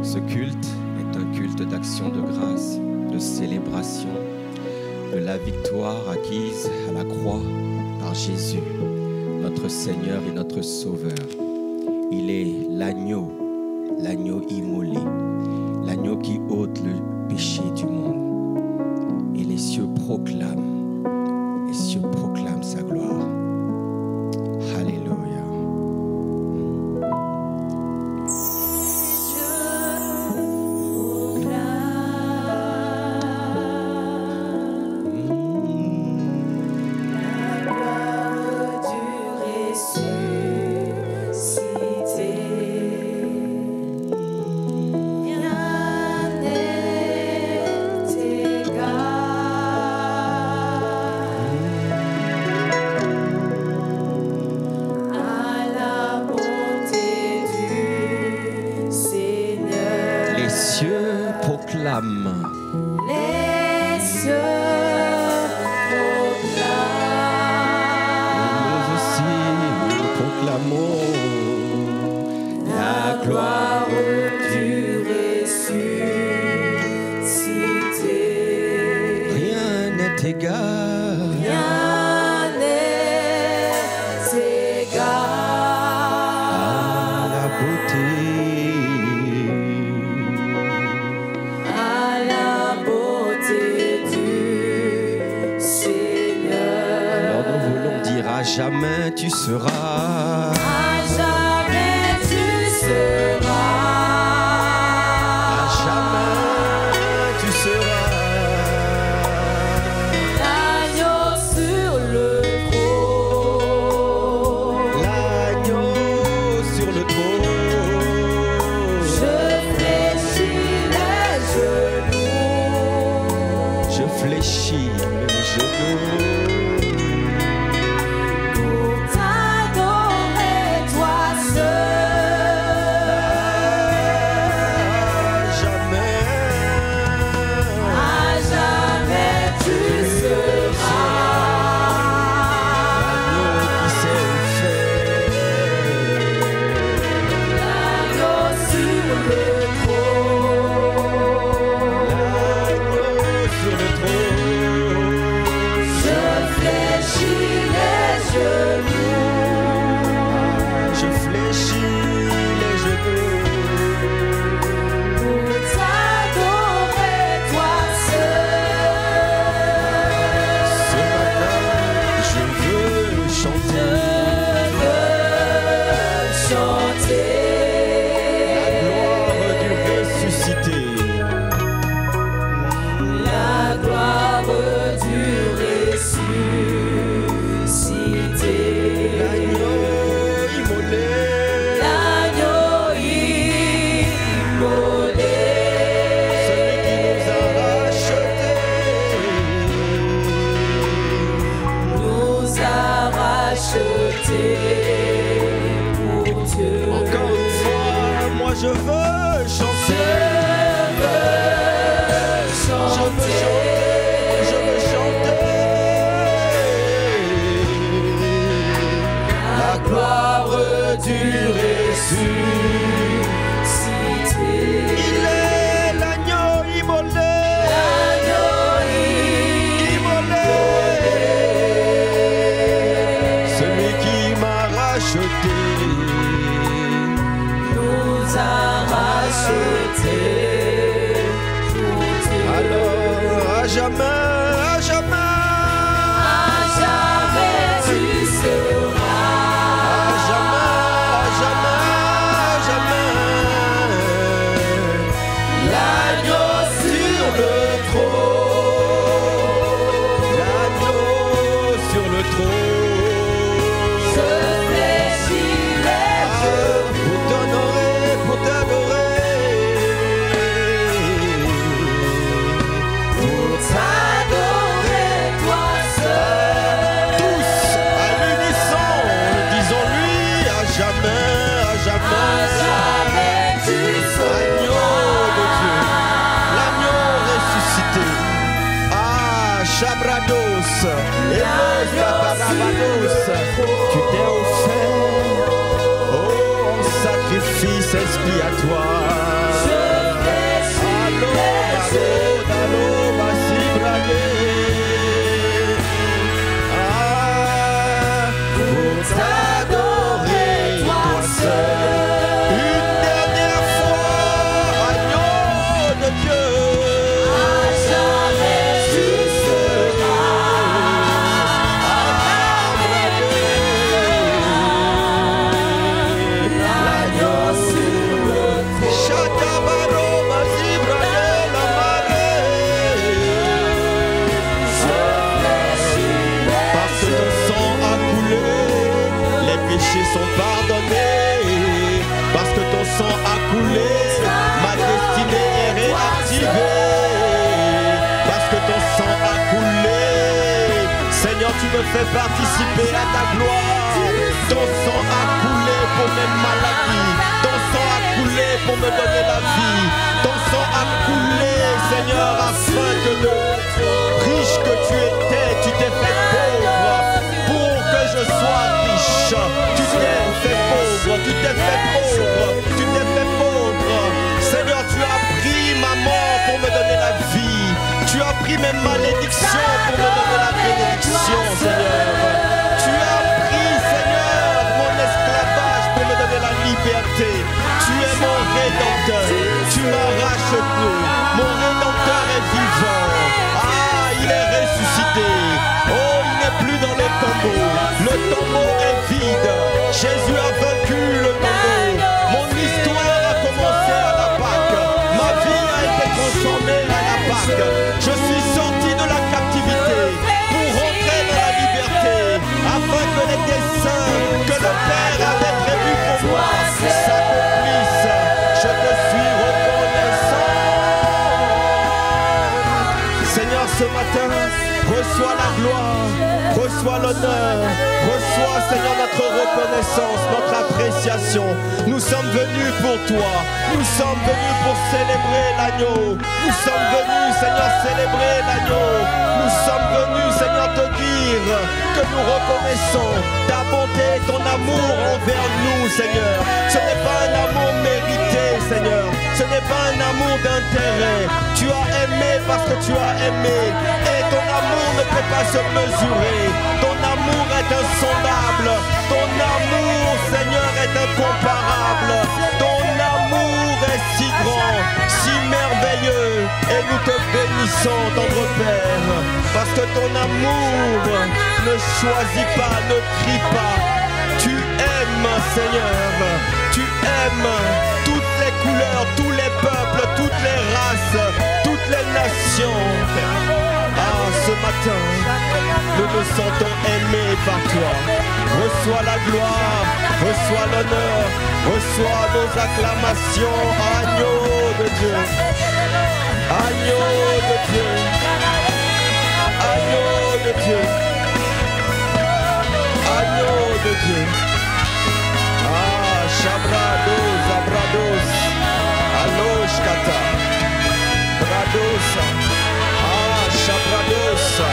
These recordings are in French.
Ce culte est un culte d'action de grâce, de célébration, de la victoire acquise à la croix par Jésus, notre Seigneur et notre Sauveur. Il est l'agneau immolé, l'agneau qui ôte le péché du monde. Et les cieux proclament sa gloire. Alléluia. Les cieux proclament. Nous aussi nous proclamons la gloire du ressuscité. Rien n'est égal. Rien n'est égal à la beauté. Jamais tu seras. À jamais tu seras. À jamais tu seras. L'agneau sur le trône. L'agneau sur le trône. Je fléchis les genoux. Je fléchis les genoux. Je veux chanter, je veux chanter la gloire du ressuscité. Il est l'agneau immolé, celui qui m'a racheté. Alors à jamais tu seras. À jamais L'agneau sur le trône. L'agneau sur le trône. Je fléchis les genoux. Pour t'honorer, pour t'adorer. Pour t'adorer, toi seul. Tous à l'unisson, disons-lui à jamais tu seras. Agneau de Dieu, l'agneau ressuscité. Ah, Chabrados, Elos Caparabados, tu t'es offert, oh, en sacrifice expiatoire. me fais participer à ta gloire. Ton sang a coulé pour mes maladies. Ton sang a coulé pour me donner la vie. Ton sang a coulé, Seigneur, afin que de riche que tu étais, tu t'es fait pauvre pour que je sois riche. Tu t'es fait pauvre, tu t'es fait pauvre, tu t'es fait pauvre. Seigneur, tu as pris ma mort pour me donner la vie. Tu as pris mes malédictions pour me donner la bénédiction, Seigneur. Tu as pris, Seigneur, mon esclavage pour me donner la liberté. Tu es mon rédempteur. Tu m'as racheté. Mon rédempteur est vivant. Ah, il est ressuscité. Oh, il n'est plus dans le tombeau. Le tombeau est vide. Jésus a vaincu le tombeau. Mon histoire a commencé à la Pâque. Ma vie a été transformée à la Pâque. Je suis sorti de la captivité pour rentrer dans la liberté, afin que les desseins que le Père avait prévus pour moi s'accomplissent. Je te suis reconnaissant. Seigneur, ce matin, reçois la gloire, reçois l'honneur, reçois, Seigneur, notre reconnaissance, notre appréciation. Nous sommes venus pour toi, nous sommes venus pour célébrer l'agneau. Nous sommes venus, Seigneur, célébrer l'agneau. Nous sommes venus, Seigneur, te dire que nous reconnaissons ta bonté, ton amour envers nous, Seigneur. Ce n'est pas un amour mérité, Seigneur. Ce n'est pas un amour d'intérêt. Tu as aimé parce que tu as aimé. Et ton amour ne peut pas se mesurer. Ton amour est insondable. Ton amour, Seigneur, est incomparable. Ton amour est si grand, si merveilleux. Et nous te bénissons, tendre Père, parce que ton amour ne choisit pas, ne trie pas. Tu aimes, Seigneur. Tu aimes toutes les couleurs, tous les peuples, toutes les races, toutes les nations. Ah, ce matin, nous nous sentons aimés par toi. Reçois la gloire, reçois l'honneur, reçois nos acclamations. Agneau de Dieu, agneau de Dieu, agneau de Dieu, agneau de Dieu. Ah, Shabrados, Abrados, Aloshkata, Bradosa. Shabradosa,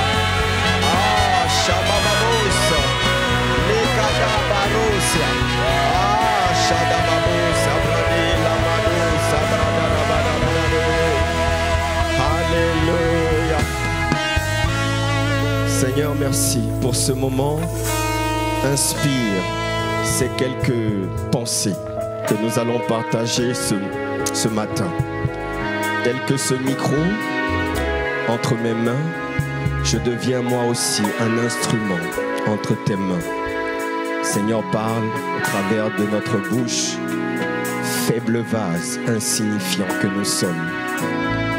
ah, Shabababosa, Lekadabarosia, ah, Shadababosa, Bradila Madosa, Bradabadabadabadabada. Alléluia. Seigneur, merci pour ce moment. Inspire ces quelques pensées que nous allons partager ce matin. Tel que ce micro, entre mes mains, je deviens moi aussi un instrument entre tes mains. Seigneur, parle au travers de notre bouche, faible vase insignifiant que nous sommes.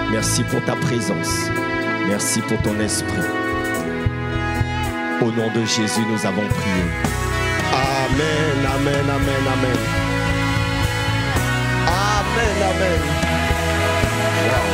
Merci pour ta présence. Merci pour ton esprit. Au nom de Jésus, nous avons prié. Amen, amen, amen, amen. Amen, amen. Wow.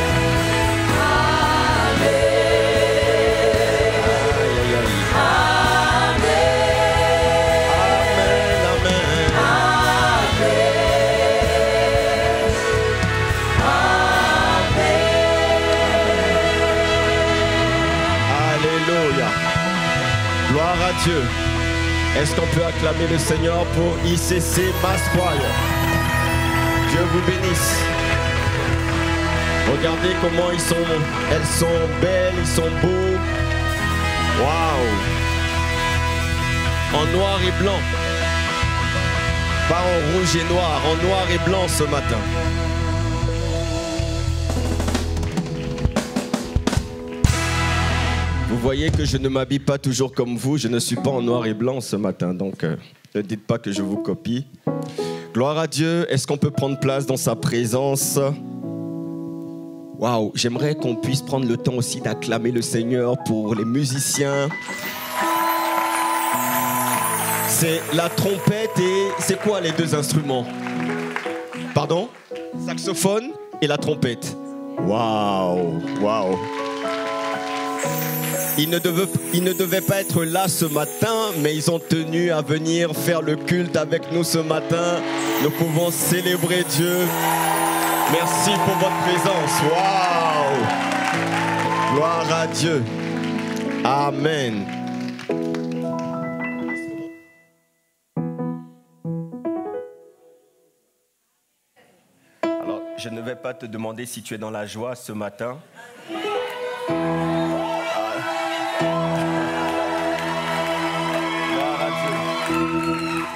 Gloire à Dieu. Est-ce qu'on peut acclamer le Seigneur pour ICC Mass Choir? Dieu vous bénisse. Regardez comment elles sont belles, ils sont beaux. Waouh! En noir et blanc. Pas en rouge et noir, en noir et blanc ce matin. Vous voyez que je ne m'habille pas toujours comme vous, je ne suis pas en noir et blanc ce matin, donc ne dites pas que je vous copie. Gloire à Dieu, est-ce qu'on peut prendre place dans sa présence? Waouh, j'aimerais qu'on puisse prendre le temps aussi d'acclamer le Seigneur pour les musiciens. C'est la trompette et c'est quoi les deux instruments? Pardon? Saxophone et la trompette. Waouh, waouh. Ils ne devaient pas être là ce matin, mais ils ont tenu à venir faire le culte avec nous ce matin. Nous pouvons célébrer Dieu. Merci pour votre présence. Waouh! Gloire à Dieu. Amen. Alors, je ne vais pas te demander si tu es dans la joie ce matin.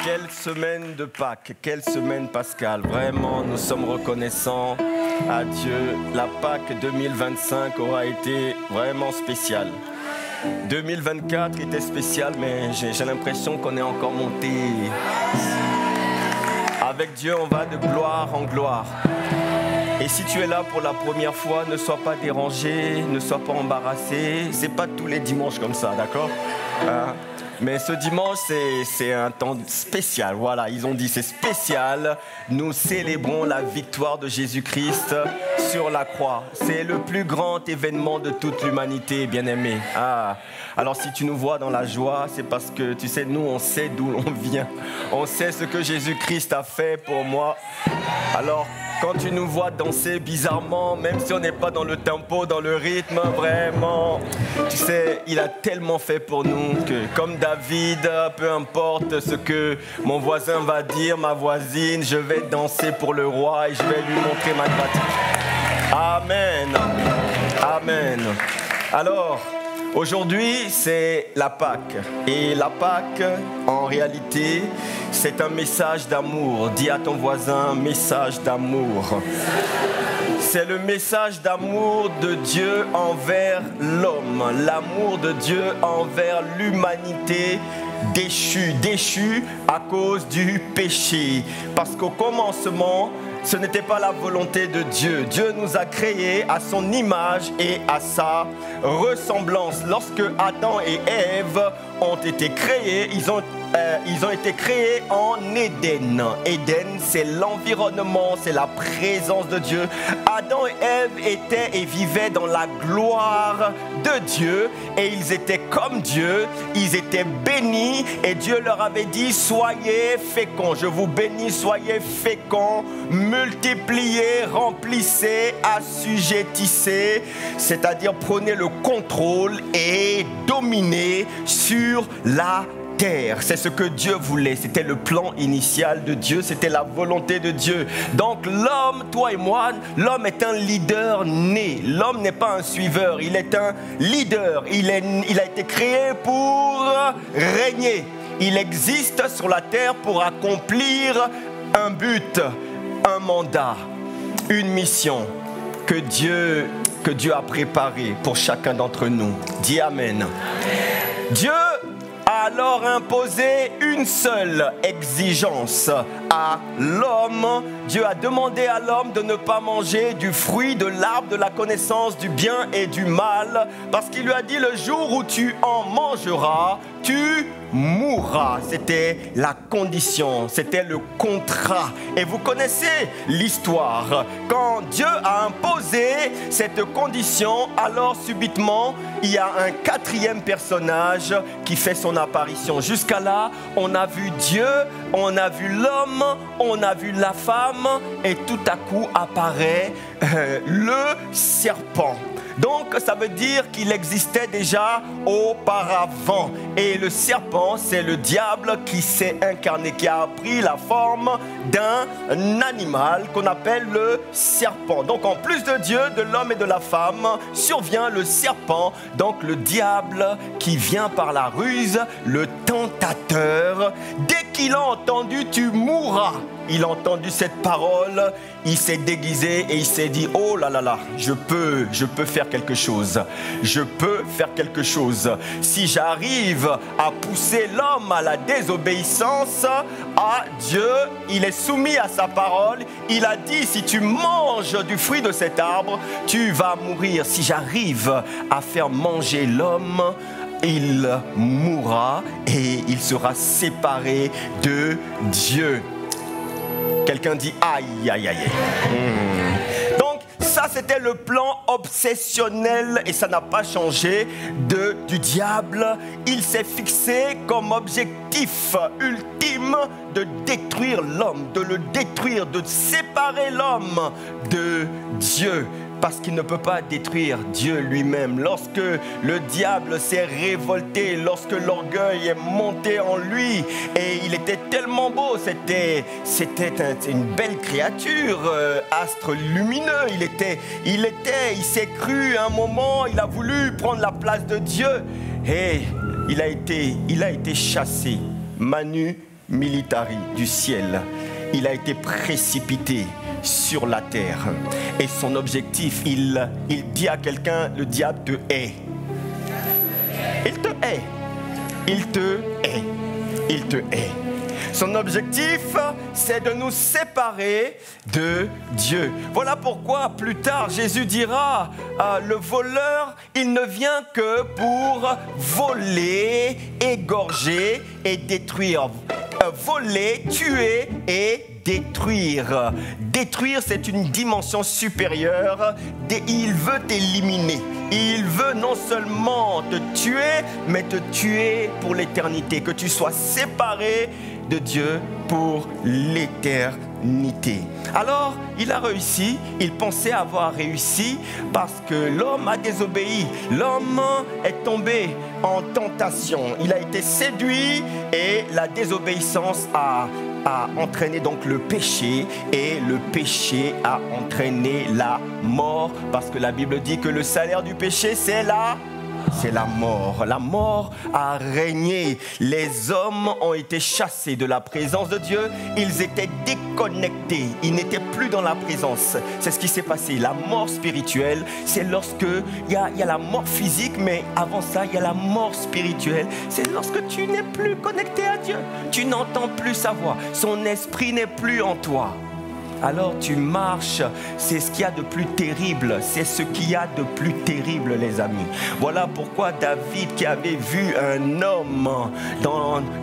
Quelle semaine de Pâques, quelle semaine pascale. Vraiment, nous sommes reconnaissants à Dieu. La Pâques 2025 aura été vraiment spéciale. 2024 était spécial, mais j'ai l'impression qu'on est encore monté. Avec Dieu, on va de gloire en gloire. Et si tu es là pour la première fois, ne sois pas dérangé, ne sois pas embarrassé. C'est pas tous les dimanches comme ça, d'accord? Mais ce dimanche, c'est un temps spécial. Voilà, ils ont dit c'est spécial. Nous célébrons la victoire de Jésus-Christ sur la croix. C'est le plus grand événement de toute l'humanité, bien-aimé. Alors si tu nous vois dans la joie, c'est parce que, tu sais, nous, on sait d'où l'on vient. On sait ce que Jésus-Christ a fait pour moi. Alors, quand tu nous vois danser bizarrement, même si on n'est pas dans le tempo, dans le rythme, vraiment, tu sais, il a tellement fait pour nous que, comme David, peu importe ce que mon voisin va dire, ma voisine, je vais danser pour le roi et je vais lui montrer ma gratitude. Amen. Amen. Alors, aujourd'hui, c'est la Pâque. Et la Pâque, en réalité, c'est un message d'amour. Dis à ton voisin, message d'amour. C'est le message d'amour de Dieu envers l'homme. L'amour de Dieu envers l'humanité déchue à cause du péché. Parce qu'au commencement, ce n'était pas la volonté de Dieu. Dieu nous a créés à son image et à sa ressemblance. Lorsque Adam et Ève ont été créés, ils ont été créés en Éden. Éden, c'est l'environnement, c'est la présence de Dieu. Adam et Ève étaient et vivaient dans la gloire de Dieu et ils étaient comme Dieu, ils étaient bénis et Dieu leur avait dit: soyez féconds, je vous bénis, soyez féconds, multipliez, remplissez, assujettissez, c'est-à-dire prenez le contrôle et dominez sur la terre. C'est ce que Dieu voulait, c'était le plan initial de Dieu, c'était la volonté de Dieu. Donc l'homme, toi et moi, l'homme est un leader né. L'homme n'est pas un suiveur, il est un leader. Il a été créé pour régner. Il existe sur la terre pour accomplir un but, un mandat, une mission que Dieu a préparée pour chacun d'entre nous. Dis Amen. Dieu a alors imposé une seule exigence à l'homme. Dieu a demandé à l'homme de ne pas manger du fruit de l'arbre de la connaissance du bien et du mal, parce qu'il lui a dit: le jour où tu en mangeras, tu mourras. C'était la condition, c'était le contrat. Et vous connaissez l'histoire. Quand Dieu a imposé cette condition, alors subitement, il y a un quatrième personnage qui fait son apparition. Jusqu'à là, on a vu Dieu, on a vu l'homme, on a vu la femme, et tout à coup apparaît le serpent. Donc ça veut dire qu'il existait déjà auparavant. Et le serpent, c'est le diable qui s'est incarné, qui a pris la forme d'un animal qu'on appelle le serpent. Donc en plus de Dieu, de l'homme et de la femme, survient le serpent, donc le diable qui vient par la ruse, le tentateur. Dès qu'il a entendu « tu mourras », il a entendu cette parole, il s'est déguisé et il s'est dit: oh là là là, je peux faire quelque chose. Je peux faire quelque chose. Si j'arrive à pousser l'homme à la désobéissance à Dieu, il est soumis à sa parole. Il a dit: si tu manges du fruit de cet arbre, tu vas mourir. Si j'arrive à faire manger l'homme, il mourra et il sera séparé de Dieu. Quelqu'un dit aïe, aïe, aïe. Donc, ça c'était le plan obsessionnel, et ça n'a pas changé, du diable. Il s'est fixé comme objectif ultime de détruire l'homme, de le détruire, de séparer l'homme de Dieu. Parce qu'il ne peut pas détruire Dieu lui-même. Lorsque le diable s'est révolté, lorsque l'orgueil est monté en lui, et il était tellement beau, c'était une belle créature, astre lumineux, il s'est cru un moment, il a voulu prendre la place de Dieu, et il a été chassé, manu militari, du ciel. Il a été précipité sur la terre. Et son objectif, il dit à quelqu'un, le diable te hait. Il te hait. Il te hait. Il te hait. Son objectif, c'est de nous séparer de Dieu. Voilà pourquoi plus tard, Jésus dira, le voleur, il ne vient que pour voler, égorger et détruire. Voler, tuer et détruire. Détruire, c'est une dimension supérieure. Il veut t'éliminer. Il veut non seulement te tuer, mais te tuer pour l'éternité. Que tu sois séparé de Dieu pour l'éternité. Alors, il a réussi. Il pensait avoir réussi parce que l'homme a désobéi. L'homme est tombé en tentation. Il a été séduit et la désobéissance a entraîné donc le péché, et le péché a entraîné la mort, parce que la Bible dit que le salaire du péché, c'est la mort. La mort a régné. Les hommes ont été chassés de la présence de Dieu. Ils étaient déconnectés. Ils n'étaient plus dans la présence. C'est ce qui s'est passé. La mort spirituelle, c'est lorsque il y a la mort physique, mais avant ça, il y a la mort spirituelle. C'est lorsque tu n'es plus connecté à Dieu. Tu n'entends plus sa voix. Son esprit n'est plus en toi. Alors tu marches, c'est ce qu'il y a de plus terrible, c'est ce qu'il y a de plus terrible, les amis. Voilà pourquoi David, qui avait vu un homme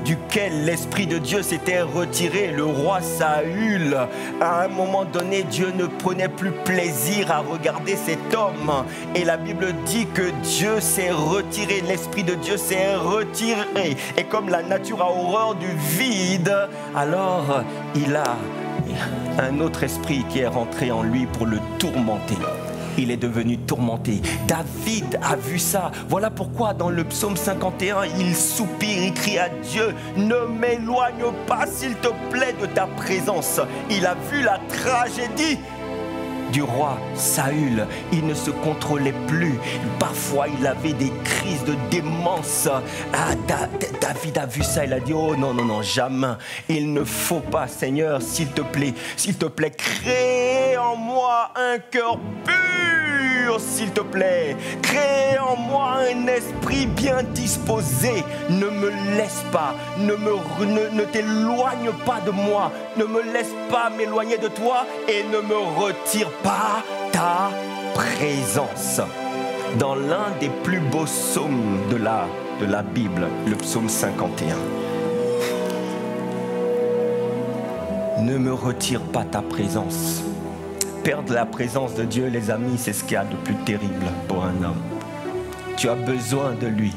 duquel l'Esprit de Dieu s'était retiré, le roi Saül, à un moment donné, Dieu ne prenait plus plaisir à regarder cet homme. Et la Bible dit que Dieu s'est retiré, l'Esprit de Dieu s'est retiré. Et comme la nature a horreur du vide, alors il a un autre esprit qui est rentré en lui pour le tourmenter. Il est devenu tourmenté. David a vu ça. Voilà pourquoi dans le psaume 51, il soupire, il crie à Dieu, ne m'éloigne pas s'il te plaît de ta présence. Il a vu la tragédie du roi Saül. Il ne se contrôlait plus. Parfois, il avait des crises de démence. David a vu ça. Il a dit, oh non, non, non, jamais. Il ne faut pas, Seigneur, s'il te plaît, crée en moi un cœur pur, s'il te plaît. Crée en moi un esprit bien disposé. Ne me laisse pas, ne t'éloigne pas de moi. Ne me laisse pas m'éloigner de toi et ne me retire pas ta présence. Dans l'un des plus beaux psaumes de la Bible, le psaume 51. Ne me retire pas ta présence. Perdre la présence de Dieu, les amis, c'est ce qu'il y a de plus terrible pour un homme. Tu as besoin de lui.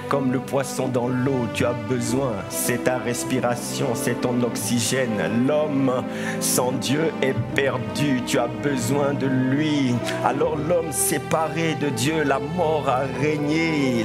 Comme le poisson dans l'eau, tu as besoin, c'est ta respiration, c'est ton oxygène. L'homme sans Dieu est perdu, tu as besoin de lui. Alors l'homme séparé de Dieu, la mort a régné,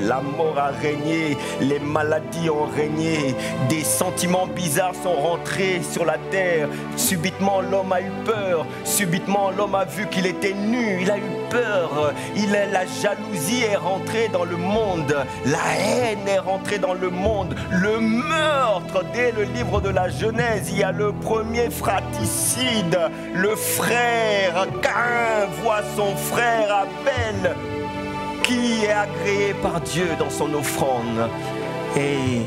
les maladies ont régné, des sentiments bizarres sont rentrés sur la terre. Subitement l'homme a eu peur, subitement l'homme a vu qu'il était nu, il a eu peur, la jalousie est rentrée dans le monde. La haine est rentrée dans le monde. Le meurtre, dès le livre de la Genèse, il y a le premier fratricide. Le frère Caïn voit son frère Abel qui est agréé par Dieu dans son offrande. Et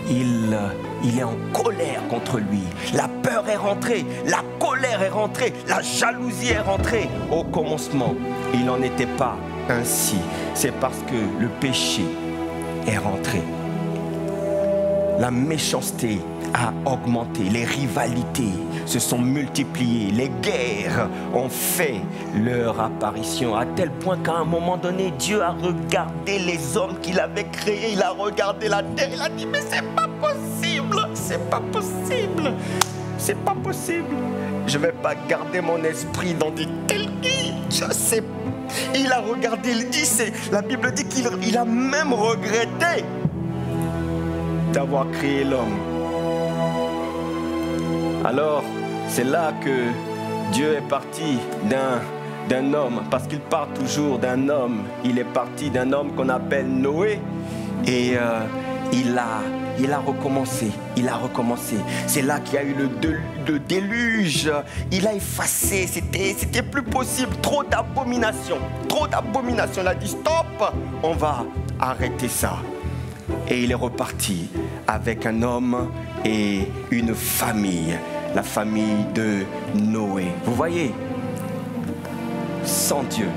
il est en colère contre lui. La peur est rentrée, la colère est rentrée, la jalousie est rentrée. Au commencement, il n'en était pas ainsi. C'est parce que le péché est rentré. la méchanceté a augmenté, les rivalités se sont multipliées, les guerres ont fait leur apparition, à tel point qu'à un moment donné, Dieu a regardé les hommes qu'il avait créés, il a regardé la terre, il a dit, mais c'est pas possible, c'est pas possible, c'est pas possible. Je ne vais pas garder mon esprit dans des tels lits, je sais. Il a regardé, il dit, la Bible dit qu'il a même regretté d'avoir créé l'homme. Alors, c'est là que Dieu est parti d'un homme, parce qu'il part toujours d'un homme. Il est parti d'un homme qu'on appelle Noé, et il a recommencé, C'est là qu'il y a eu le déluge. Il a effacé, c'était plus possible. Trop d'abomination. Il a dit stop, on va arrêter ça. Et il est reparti avec un homme et une famille, la famille de Noé. Vous voyez, sans Dieu,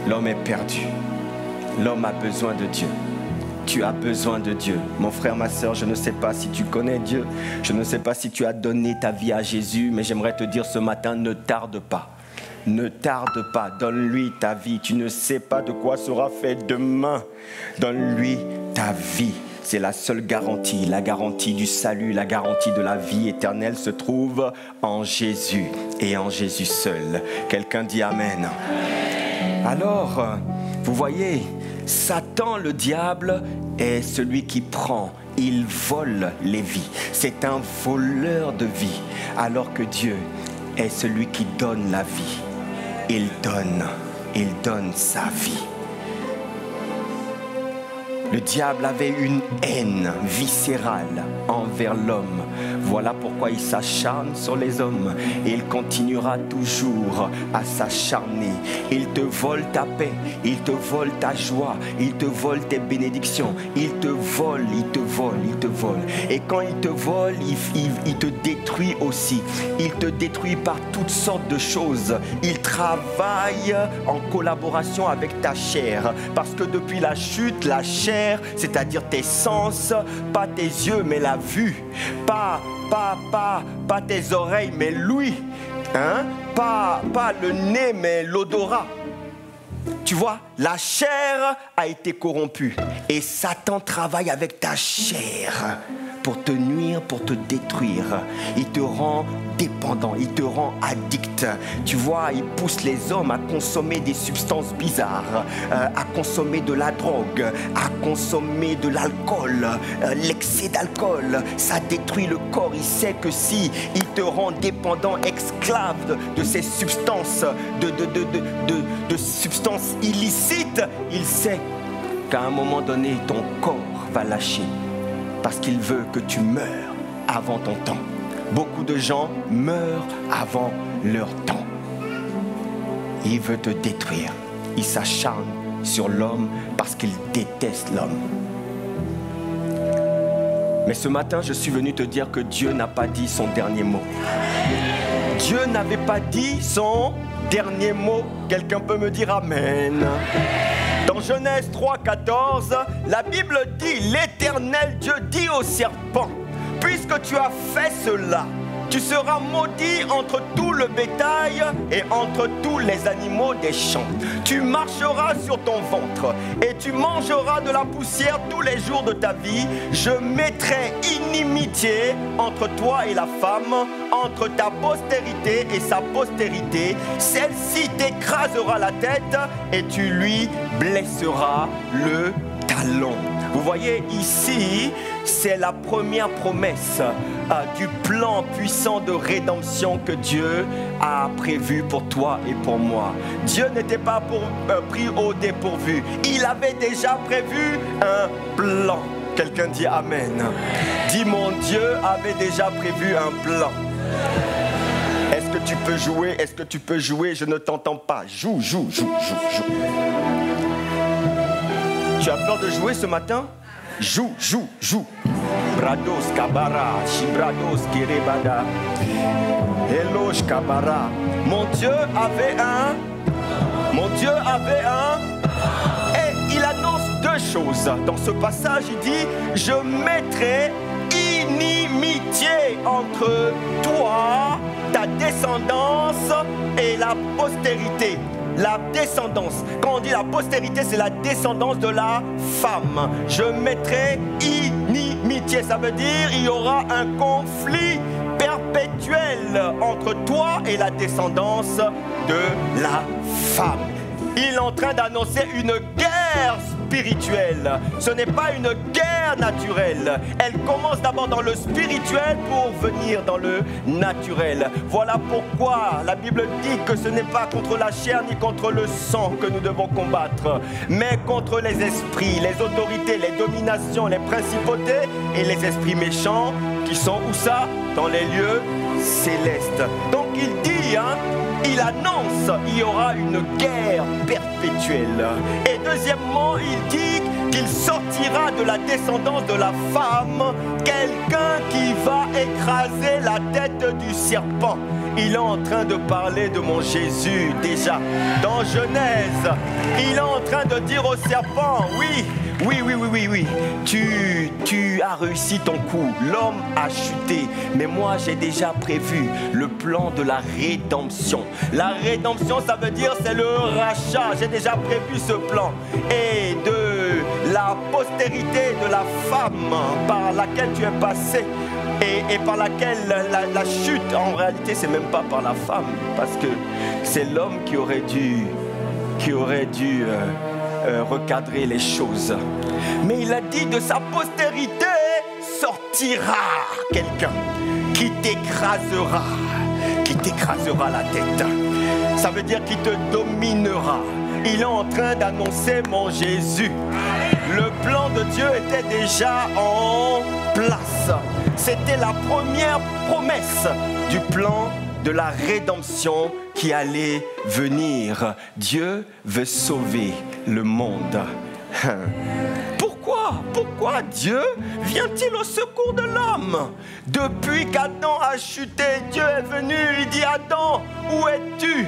l'homme est perdu. L'homme a besoin de Dieu. Tu as besoin de Dieu. Mon frère, ma soeur, je ne sais pas si tu connais Dieu. Je ne sais pas si tu as donné ta vie à Jésus, mais j'aimerais te dire ce matin, ne tarde pas. Ne tarde pas, donne-lui ta vie. Tu ne sais pas de quoi sera fait demain. Donne-lui ta vie. C'est la seule garantie, la garantie du salut, la garantie de la vie éternelle se trouve en Jésus et en Jésus seul. Quelqu'un dit Amen. Alors, vous voyez, Satan, le diable, est celui qui prend, il vole les vies. C'est un voleur de vie, alors que Dieu est celui qui donne la vie. Il donne sa vie. Le diable avait une haine viscérale envers l'homme. Voilà pourquoi il s'acharne sur les hommes. Et il continuera toujours à s'acharner. Il te vole ta paix, il te vole ta joie, il te vole tes bénédictions. Il te vole. Et quand il te vole, il te détruit aussi. Il te détruit par toutes sortes de choses. Il travaille en collaboration avec ta chair. Parce que depuis la chute, la chair, c'est-à-dire tes sens, pas tes yeux mais la vue, pas tes oreilles mais l'ouïe, hein? pas le nez mais l'odorat. Tu vois, la chair a été corrompue et Satan travaille avec ta chair pour te nuire, pour te détruire. Il te rend dépendant, il te rend addict. Tu vois, il pousse les hommes à consommer des substances bizarres, à consommer de la drogue, à consommer de l'alcool. L'excès d'alcool, ça détruit le corps. Il sait que si il te rend dépendant, esclave de ces substances, de substances illicites, il sait qu'à un moment donné, ton corps va lâcher. Parce qu'il veut que tu meurs avant ton temps. Beaucoup de gens meurent avant leur temps. Il veut te détruire. Il s'acharne sur l'homme parce qu'il déteste l'homme. Mais ce matin, je suis venu te dire que Dieu n'a pas dit son dernier mot. Dieu n'avait pas dit son dernier mot. Quelqu'un peut me dire Amen. Dans Genèse 3,14, la Bible dit, l'Éternel Dieu dit au serpent, puisque tu as fait cela, tu seras maudit entre tout le bétail et entre tous les animaux des champs. Tu marcheras sur ton ventre et tu mangeras de la poussière tous les jours de ta vie. Je mettrai inimitié entre toi et la femme, entre ta postérité et sa postérité. Celle-ci t'écrasera la tête et tu lui blesseras le talon. Vous voyez ici, c'est la première promesse du plan puissant de rédemption que Dieu a prévu pour toi et pour moi. Dieu n'était pas pris au dépourvu. Il avait déjà prévu un plan. Quelqu'un dit Amen. Dis mon Dieu avait déjà prévu un plan. Est-ce que tu peux jouer? Est-ce que tu peux jouer? Je ne t'entends pas. Joue. Tu as peur de jouer ce matin? Joue. Brados kabara, shibrados kirebada, eloge kabara. Mon Dieu avait un. Et il annonce deux choses. Dans ce passage, il dit, je mettrai inimitié entre toi, ta descendance et la postérité. La descendance. Quand on dit la postérité, c'est la descendance de la femme. Je mettrai inimitié. Ça veut dire il y aura un conflit perpétuel entre toi et la descendance de la femme. Il est en train d'annoncer une guerre spirituelle. Ce n'est pas une guerre naturelle. Elle commence d'abord dans le spirituel pour venir dans le naturel. Voilà pourquoi la Bible dit que ce n'est pas contre la chair ni contre le sang que nous devons combattre, mais contre les esprits, les autorités, les dominations, les principautés et les esprits méchants qui sont où ça? Dans les lieux célestes. Donc il dit, il annonce il y aura une guerre perpétuelle. Et deuxièmement, il dit qu'il sortira de la descendance de la femme quelqu'un qui va écraser la tête du serpent. Il est en train de parler de mon Jésus déjà. Dans Genèse, il est en train de dire au serpent, oui, tu as réussi ton coup, l'homme a chuté, mais moi j'ai déjà prévu le plan de la rédemption. La rédemption, ça veut dire c'est le rachat, j'ai déjà prévu ce plan. Et de la postérité de la femme par laquelle tu es passé et par laquelle la chute, en réalité c'est même pas par la femme, parce que c'est l'homme qui aurait dû recadrer les choses. Mais il a dit de sa postérité sortira quelqu'un qui t'écrasera la tête. Ça veut dire qu'il te dominera. Il est en train d'annoncer mon Jésus. Le plan de Dieu était déjà en place. C'était la première promesse du plan de la rédemption qui allait venir. Dieu veut sauver le monde. Pourquoi Dieu vient-il au secours de l'homme? Depuis qu'Adam a chuté, Dieu est venu, il dit Adam, où es-tu?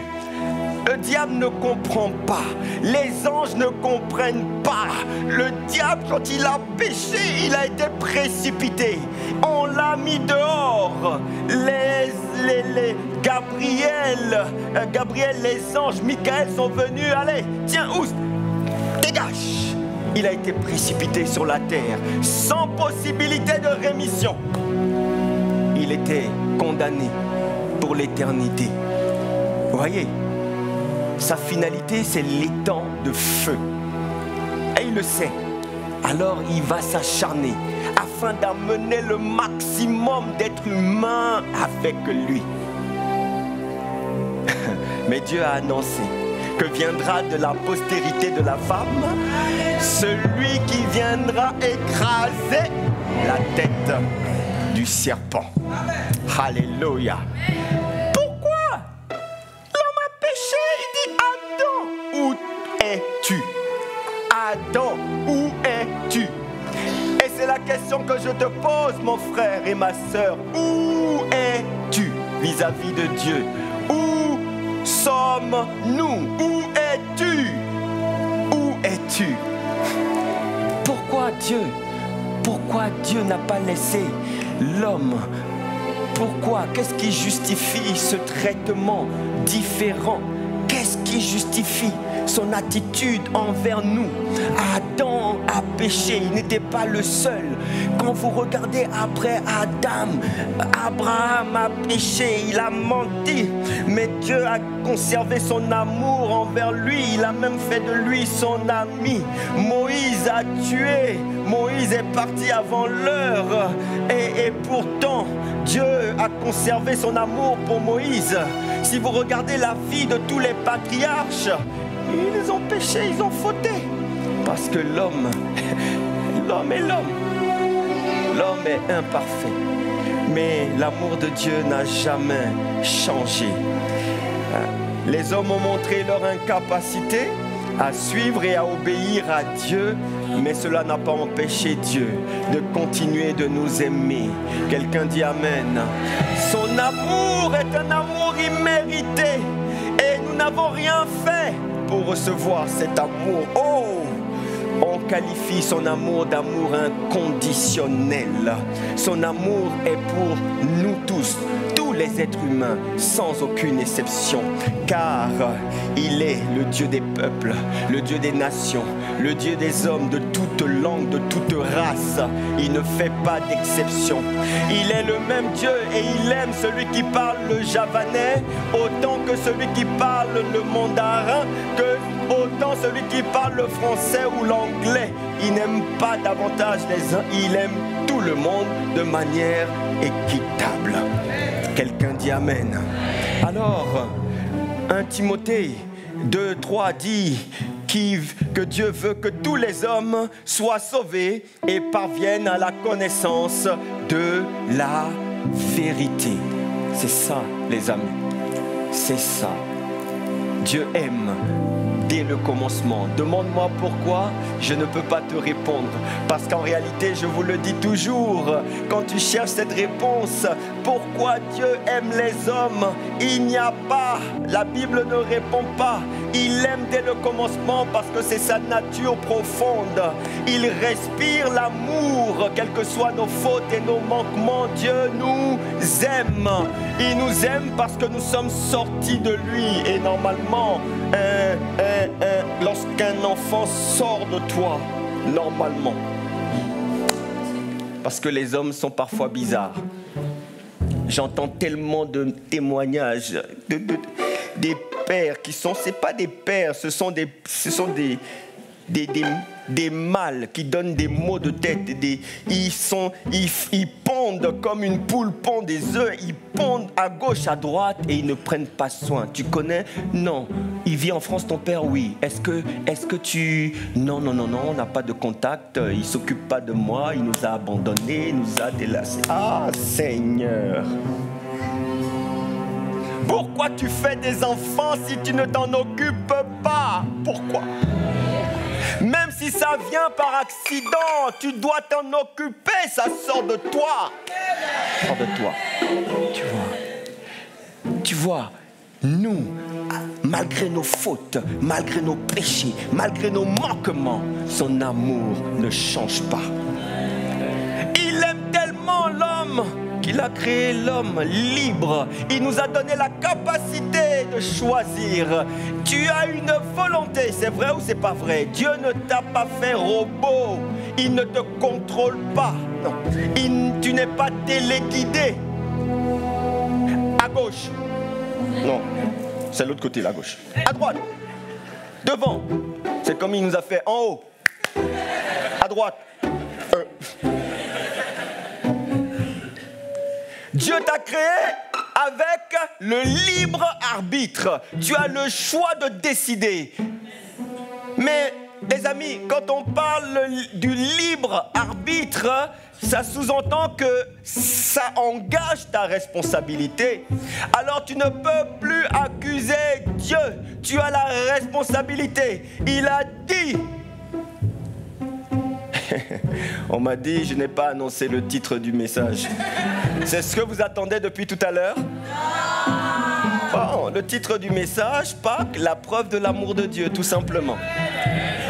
Le diable ne comprend pas, les anges ne comprennent pas. Le diable, quand il a péché, il a été précipité. On l'a mis dehors. Gabriel, les anges, Michael sont venus. Allez, tiens, oust, dégage. Il a été précipité sur la terre, sans possibilité de rémission. Il était condamné pour l'éternité. Vous voyez, sa finalité, c'est l'étang de feu. Et il le sait. Alors il va s'acharner afin d'amener le maximum d'êtres humains avec lui. Mais Dieu a annoncé que viendra de la postérité de la femme celui qui viendra écraser la tête du serpent. Alléluia. Pourquoi? L'homme a péché. Il dit Adam, où es-tu? Adam, où es-tu? Et c'est la question que je te pose, mon frère et ma sœur. Où es-tu vis-à-vis de Dieu? Où sommes-nous? Où es-tu? Où es-tu? Pourquoi Dieu n'a pas laissé l'homme? Pourquoi? Qu'est-ce qui justifie ce traitement différent? Qu'est-ce qui justifie son attitude envers nous? Adam a péché, il n'était pas le seul. Quand vous regardez après Adam, Abraham a péché, il a menti, mais Dieu a conservé son amour envers lui, il a même fait de lui son ami. Moïse a tué, Moïse est parti avant l'heure, et pourtant Dieu a conservé son amour pour Moïse. Si vous regardez la vie de tous les patriarches, ils ont péché, ils ont fauté. Parce que l'homme est l'homme. L'homme est imparfait. Mais l'amour de Dieu n'a jamais changé. Les hommes ont montré leur incapacité à suivre et à obéir à Dieu, mais cela n'a pas empêché Dieu de continuer de nous aimer. Quelqu'un dit Amen. Son amour est un amour immérité et nous n'avons rien fait pour recevoir cet amour. Oh, qualifie son amour d'amour inconditionnel. Son amour est pour nous tous, tous les êtres humains, sans aucune exception. Car il est le Dieu des peuples, le Dieu des nations, le Dieu des hommes de toute langue, de toute race. Il ne fait pas d'exception. Il est le même Dieu et il aime celui qui parle le javanais autant que celui qui parle le mandarin, que autant celui qui parle le français ou l'anglais. Il n'aime pas davantage les uns, il aime tout le monde de manière équitable. Quelqu'un dit Amen. Alors, 1 Timothée 2:3 dit que Dieu veut que tous les hommes soient sauvés et parviennent à la connaissance de la vérité. C'est ça, les amis. C'est ça. Dieu aime dès le commencement. Demande-moi pourquoi, je ne peux pas te répondre. Parce qu'en réalité, je vous le dis toujours, quand tu cherches cette réponse, pourquoi Dieu aime les hommes, il n'y a pas, la Bible ne répond pas. Il aime dès le commencement parce que c'est sa nature profonde. Il respire l'amour, quelles que soient nos fautes et nos manquements. Dieu nous aime. Il nous aime parce que nous sommes sortis de lui. Et normalement, lorsqu'un enfant sort de toi, normalement, parce que les hommes sont parfois bizarres. J'entends tellement de témoignages des pères qui sont, c'est pas des pères, ce sont des mâles qui donnent des maux de tête. Ils pondent comme une poule pond des œufs. Ils pondent à gauche, à droite et ils ne prennent pas soin. Tu connais? Non. Il vit en France, ton père? Oui. Est-ce que tu... Non, on n'a pas de contact. Il ne s'occupe pas de moi. Il nous a abandonnés, il nous a délaissés. Ah, Seigneur! Pourquoi tu fais des enfants si tu ne t'en occupes pas? Pourquoi? Même si ça vient par accident, tu dois t'en occuper, ça sort de toi. Sort de toi. Tu vois, nous, malgré nos fautes, malgré nos péchés, malgré nos manquements, son amour ne change pas. Il aime tellement l'homme qu'il a créé l'homme libre. Il nous a donné la capacité de choisir. Tu as une volonté, c'est vrai ou c'est pas vrai? Dieu ne t'a pas fait robot. Il ne te contrôle pas. Non. Tu n'es pas téléguidé. À gauche. Non, c'est l'autre côté, la gauche. À droite. Devant. C'est comme il nous a fait en haut. À droite. Dieu t'a créé avec le libre arbitre. Tu as le choix de décider. Mais, les amis, quand on parle du libre arbitre, ça sous-entend que ça engage ta responsabilité. Alors tu ne peux plus accuser Dieu. Tu as la responsabilité. Il a dit... On m'a dit, je n'ai pas annoncé le titre du message. C'est ce que vous attendez depuis tout à l'heure? Bon, le titre du message, Pâques, la preuve de l'amour de Dieu, tout simplement.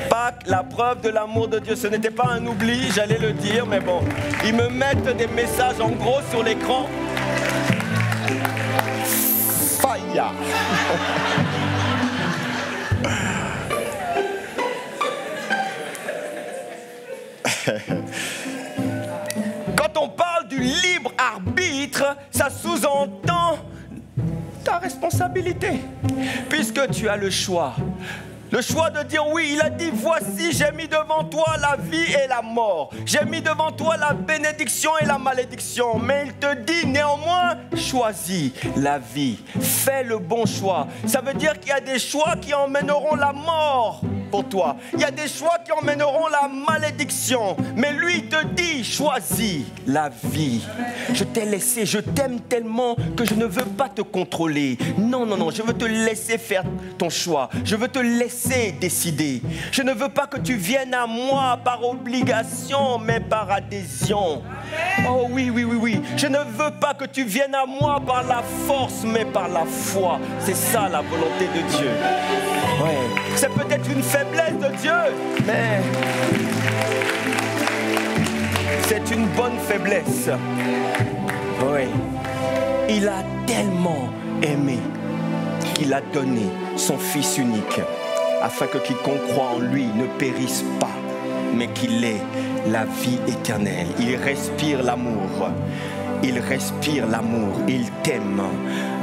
Pâques, la preuve de l'amour de Dieu. Ce n'était pas un oubli, j'allais le dire, mais bon. Ils me mettent des messages en gros sur l'écran. Fire. Quand on parle du libre arbitre, ça sous-entend ta responsabilité. Puisque tu as le choix. Le choix de dire oui, il a dit, voici, j'ai mis devant toi la vie et la mort. J'ai mis devant toi la bénédiction et la malédiction. Mais il te dit néanmoins, choisis la vie. Fais le bon choix. Ça veut dire qu'il y a des choix qui emmèneront la mort pour toi. Il y a des choix qui emmèneront la malédiction. Mais lui, il te dit, choisis la vie. Je t'ai laissé, je t'aime tellement que je ne veux pas te contrôler. Non, je veux te laisser faire ton choix. Je veux te laisser décider. Je ne veux pas que tu viennes à moi par obligation, mais par adhésion. Oh oui, oui, oui, oui. Je ne veux pas que tu viennes à moi par la force, mais par la foi. C'est ça la volonté de Dieu. Ouais. C'est peut-être une faiblesse de Dieu, mais c'est une bonne faiblesse. Oui. Il a tellement aimé qu'il a donné son Fils unique, afin que quiconque croit en lui ne périsse pas, mais qu'il ait la vie éternelle. Il respire l'amour. Il respire l'amour. Il t'aime.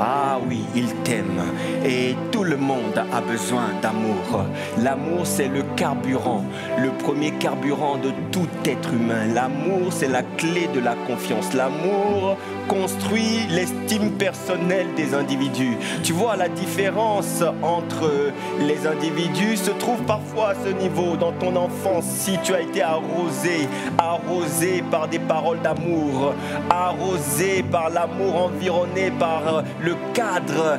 Ah oui, il t'aime. Et tout le monde a besoin d'amour. L'amour, c'est le carburant, le premier carburant de tout être humain. L'amour, c'est la clé de la confiance. L'amour construit l'estime personnelle des individus. Tu vois, la différence entre les individus se trouve parfois à ce niveau. Dans ton enfance, si tu as été arrosé par des paroles d'amour, arrosé par l'amour, environné par le cadre,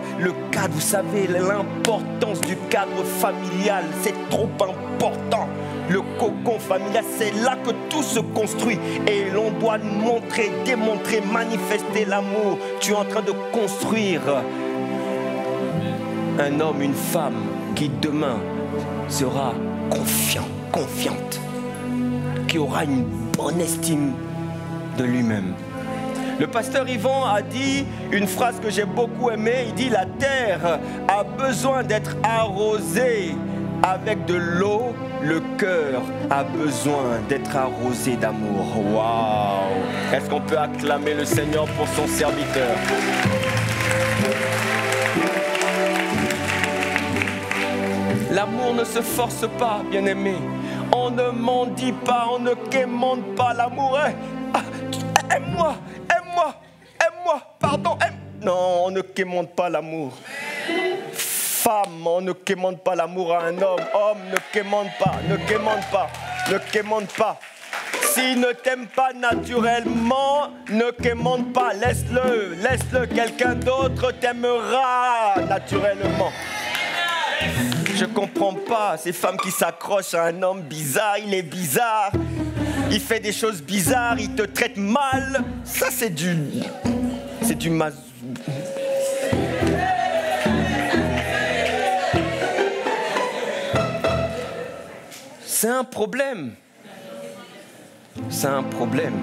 vous savez, l'importance du cadre familial, c'est trop important. Le cocon familial, c'est là que tout se construit et l'on doit montrer, démontrer, manifester l'amour. Tu es en train de construire un homme, une femme qui demain sera confiante, qui aura une bonne estime de lui-même. Le pasteur Yvan a dit une phrase que j'ai beaucoup aimée. Il dit: la terre a besoin d'être arrosée avec de l'eau, le cœur a besoin d'être arrosé d'amour. Waouh! Est-ce qu'on peut acclamer le Seigneur pour son serviteur? L'amour ne se force pas, bien-aimé. On ne mendie pas, on ne quémande pas l'amour. Aime-moi, aime-moi, aime-moi, pardon, aime. Non, on ne quémande pas l'amour. Femme, on ne quémande pas l'amour à un homme. Homme, ne quémande pas, ne quémande pas, ne quémande pas. S'il ne t'aime pas naturellement, ne quémande pas, laisse-le, laisse-le. Quelqu'un d'autre t'aimera naturellement. Je comprends pas ces femmes qui s'accrochent à un homme bizarre. Il est bizarre, il fait des choses bizarres, il te traite mal. Ça, c'est du C'est un problème. C'est un problème.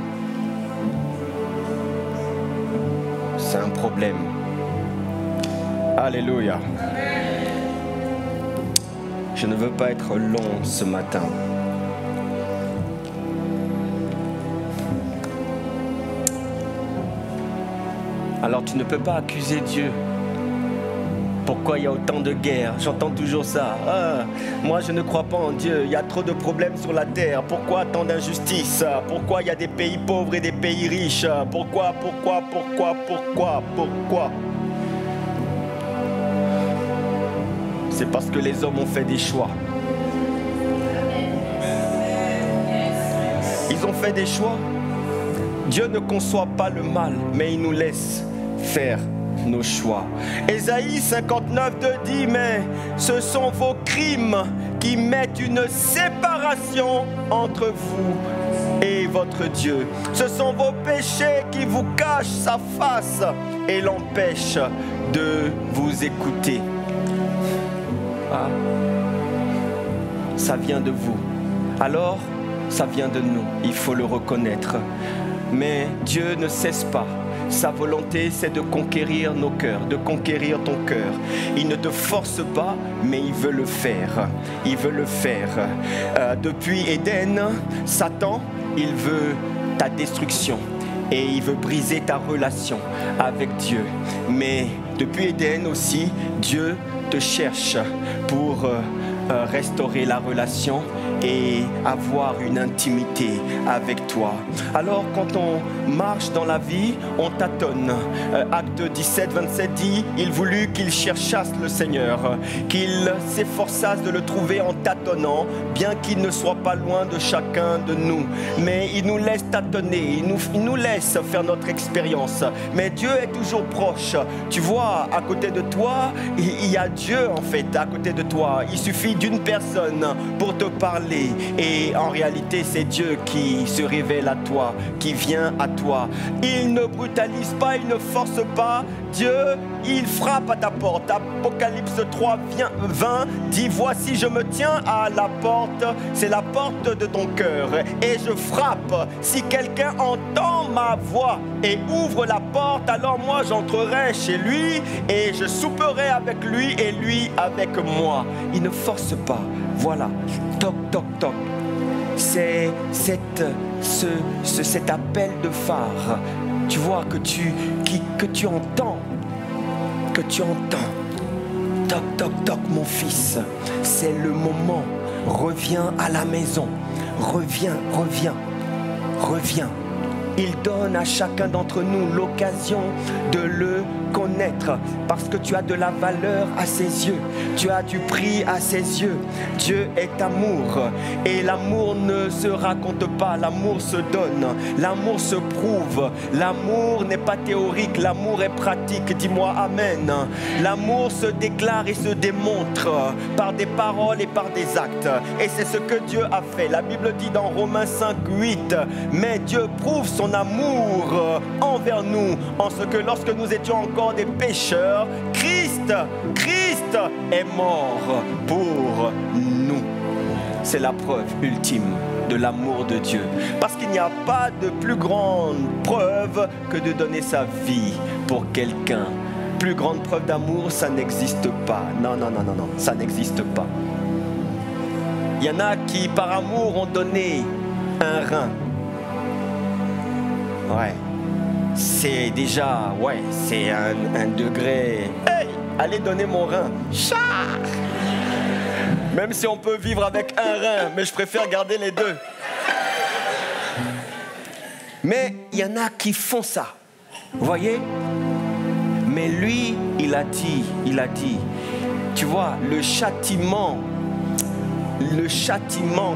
C'est un problème. Alléluia. Je ne veux pas être long ce matin. Alors tu ne peux pas accuser Dieu. Pourquoi il y a autant de guerres? J'entends toujours ça. Moi, je ne crois pas en Dieu. Il y a trop de problèmes sur la terre. Pourquoi tant d'injustice? Pourquoi il y a des pays pauvres et des pays riches? Pourquoi? C'est parce que les hommes ont fait des choix. Ils ont fait des choix. Dieu ne conçoit pas le mal, mais il nous laisse faire nos choix. Ésaïe 59:2 dit: mais ce sont vos crimes qui mettent une séparation entre vous et votre Dieu. Ce sont vos péchés qui vous cachent sa face et l'empêchent de vous écouter. Ah, ça vient de vous. Alors, ça vient de nous. Il faut le reconnaître. Mais Dieu ne cesse pas. Sa volonté, c'est de conquérir nos cœurs, de conquérir ton cœur. Il ne te force pas, mais il veut le faire. Il veut le faire. Depuis Éden, Satan, il veut ta destruction et il veut briser ta relation avec Dieu. Mais depuis Éden aussi, Dieu te cherche pour restaurer la relation et avoir une intimité avec toi. Alors quand on marche dans la vie, on tâtonne. Acte 17:27 dit: il voulut qu'ils cherchassent le Seigneur, qu'ils s'efforçassent de le trouver en tâtonnant, bien qu'il ne soit pas loin de chacun de nous. Mais il nous laisse tâtonner, il nous laisse faire notre expérience. Mais Dieu est toujours proche. Tu vois, à côté de toi, il y a Dieu en fait à côté de toi. Il suffit d'une personne pour te parler parler. Et en réalité, c'est Dieu qui se révèle à toi, qui vient à toi. Il ne brutalise pas, il ne force pas. Dieu, il frappe à ta porte. Apocalypse 3, 20 dit, voici, je me tiens à la porte. C'est la porte de ton cœur. Et je frappe. Si quelqu'un entend ma voix et ouvre la porte, alors moi j'entrerai chez lui et je souperai avec lui et lui avec moi. Il ne force pas. Voilà. Toc, toc, toc. C'est cet appel de phare. Tu vois que tu entends. Que tu entends. Toc, toc, toc, mon fils. C'est le moment. Reviens à la maison. Reviens, reviens, reviens. Il donne à chacun d'entre nous l'occasion de le connaître parce que tu as de la valeur à ses yeux. Tu as du prix à ses yeux. Dieu est amour et l'amour ne se raconte pas, l'amour se donne, l'amour se prouve. L'amour n'est pas théorique, l'amour est pratique. Dis-moi amen. L'amour se déclare et se démontre par des paroles et par des actes. Et c'est ce que Dieu a fait. La Bible dit dans Romains 5, 8, mais Dieu prouve son amour envers nous en ce que lorsque nous étions encore des pécheurs, Christ est mort pour nous. C'est la preuve ultime de l'amour de Dieu. Parce qu'il n'y a pas de plus grande preuve que de donner sa vie pour quelqu'un. Plus grande preuve d'amour, ça n'existe pas. Non, non, non, non, non, ça n'existe pas. Il y en a qui, par amour, ont donné un rein. Ouais, c'est déjà, ouais, c'est un degré. Hey, allez donner mon rein. Char! Même si on peut vivre avec un rein, mais je préfère garder les deux. Mais il y en a qui font ça, vous voyez? Mais lui, il a dit, tu vois, le châtiment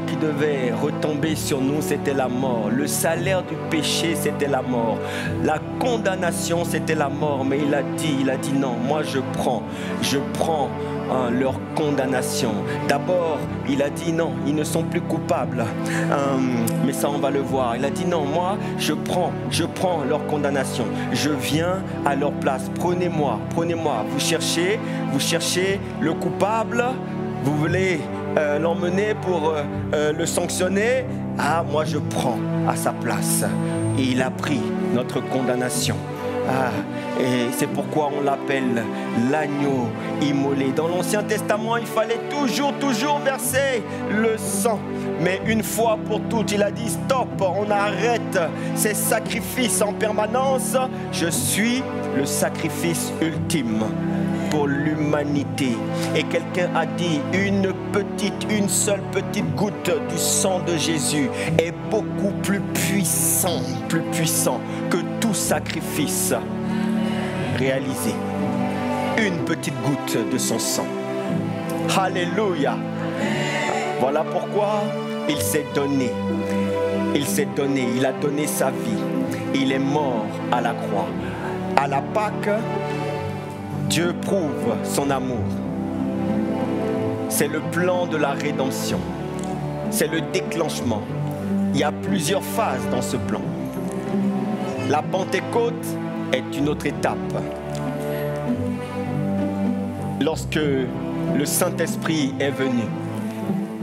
qui devait retomber sur nous, c'était la mort. Le salaire du péché, c'était la mort. La condamnation, c'était la mort. Mais il a dit non, moi je prends leur condamnation. D'abord, il a dit non, ils ne sont plus coupables. Mais ça, on va le voir. Il a dit non, moi, je prends leur condamnation. Je viens à leur place. Prenez-moi. Vous cherchez le coupable. Vous voulez l'emmener pour le sanctionner. Ah, moi je prends à sa place. Et il a pris notre condamnation. Ah, et c'est pourquoi on l'appelle l'agneau immolé. Dans l'Ancien Testament, il fallait toujours verser le sang. Mais une fois pour toutes, il a dit stop, on arrête ces sacrifices en permanence. Je suis le sacrifice ultime pour l'humanité. Et quelqu'un a dit une seule petite goutte du sang de Jésus est beaucoup plus puissant que tout sacrifice réalisé. Une petite goutte de son sang. Alléluia. Voilà pourquoi il s'est donné. Il a donné sa vie. Il est mort à la croix. À la Pâque, Dieu prouve son amour. C'est le plan de la rédemption. C'est le déclenchement. Il y a plusieurs phases dans ce plan. La Pentecôte est une autre étape. Lorsque le Saint-Esprit est venu,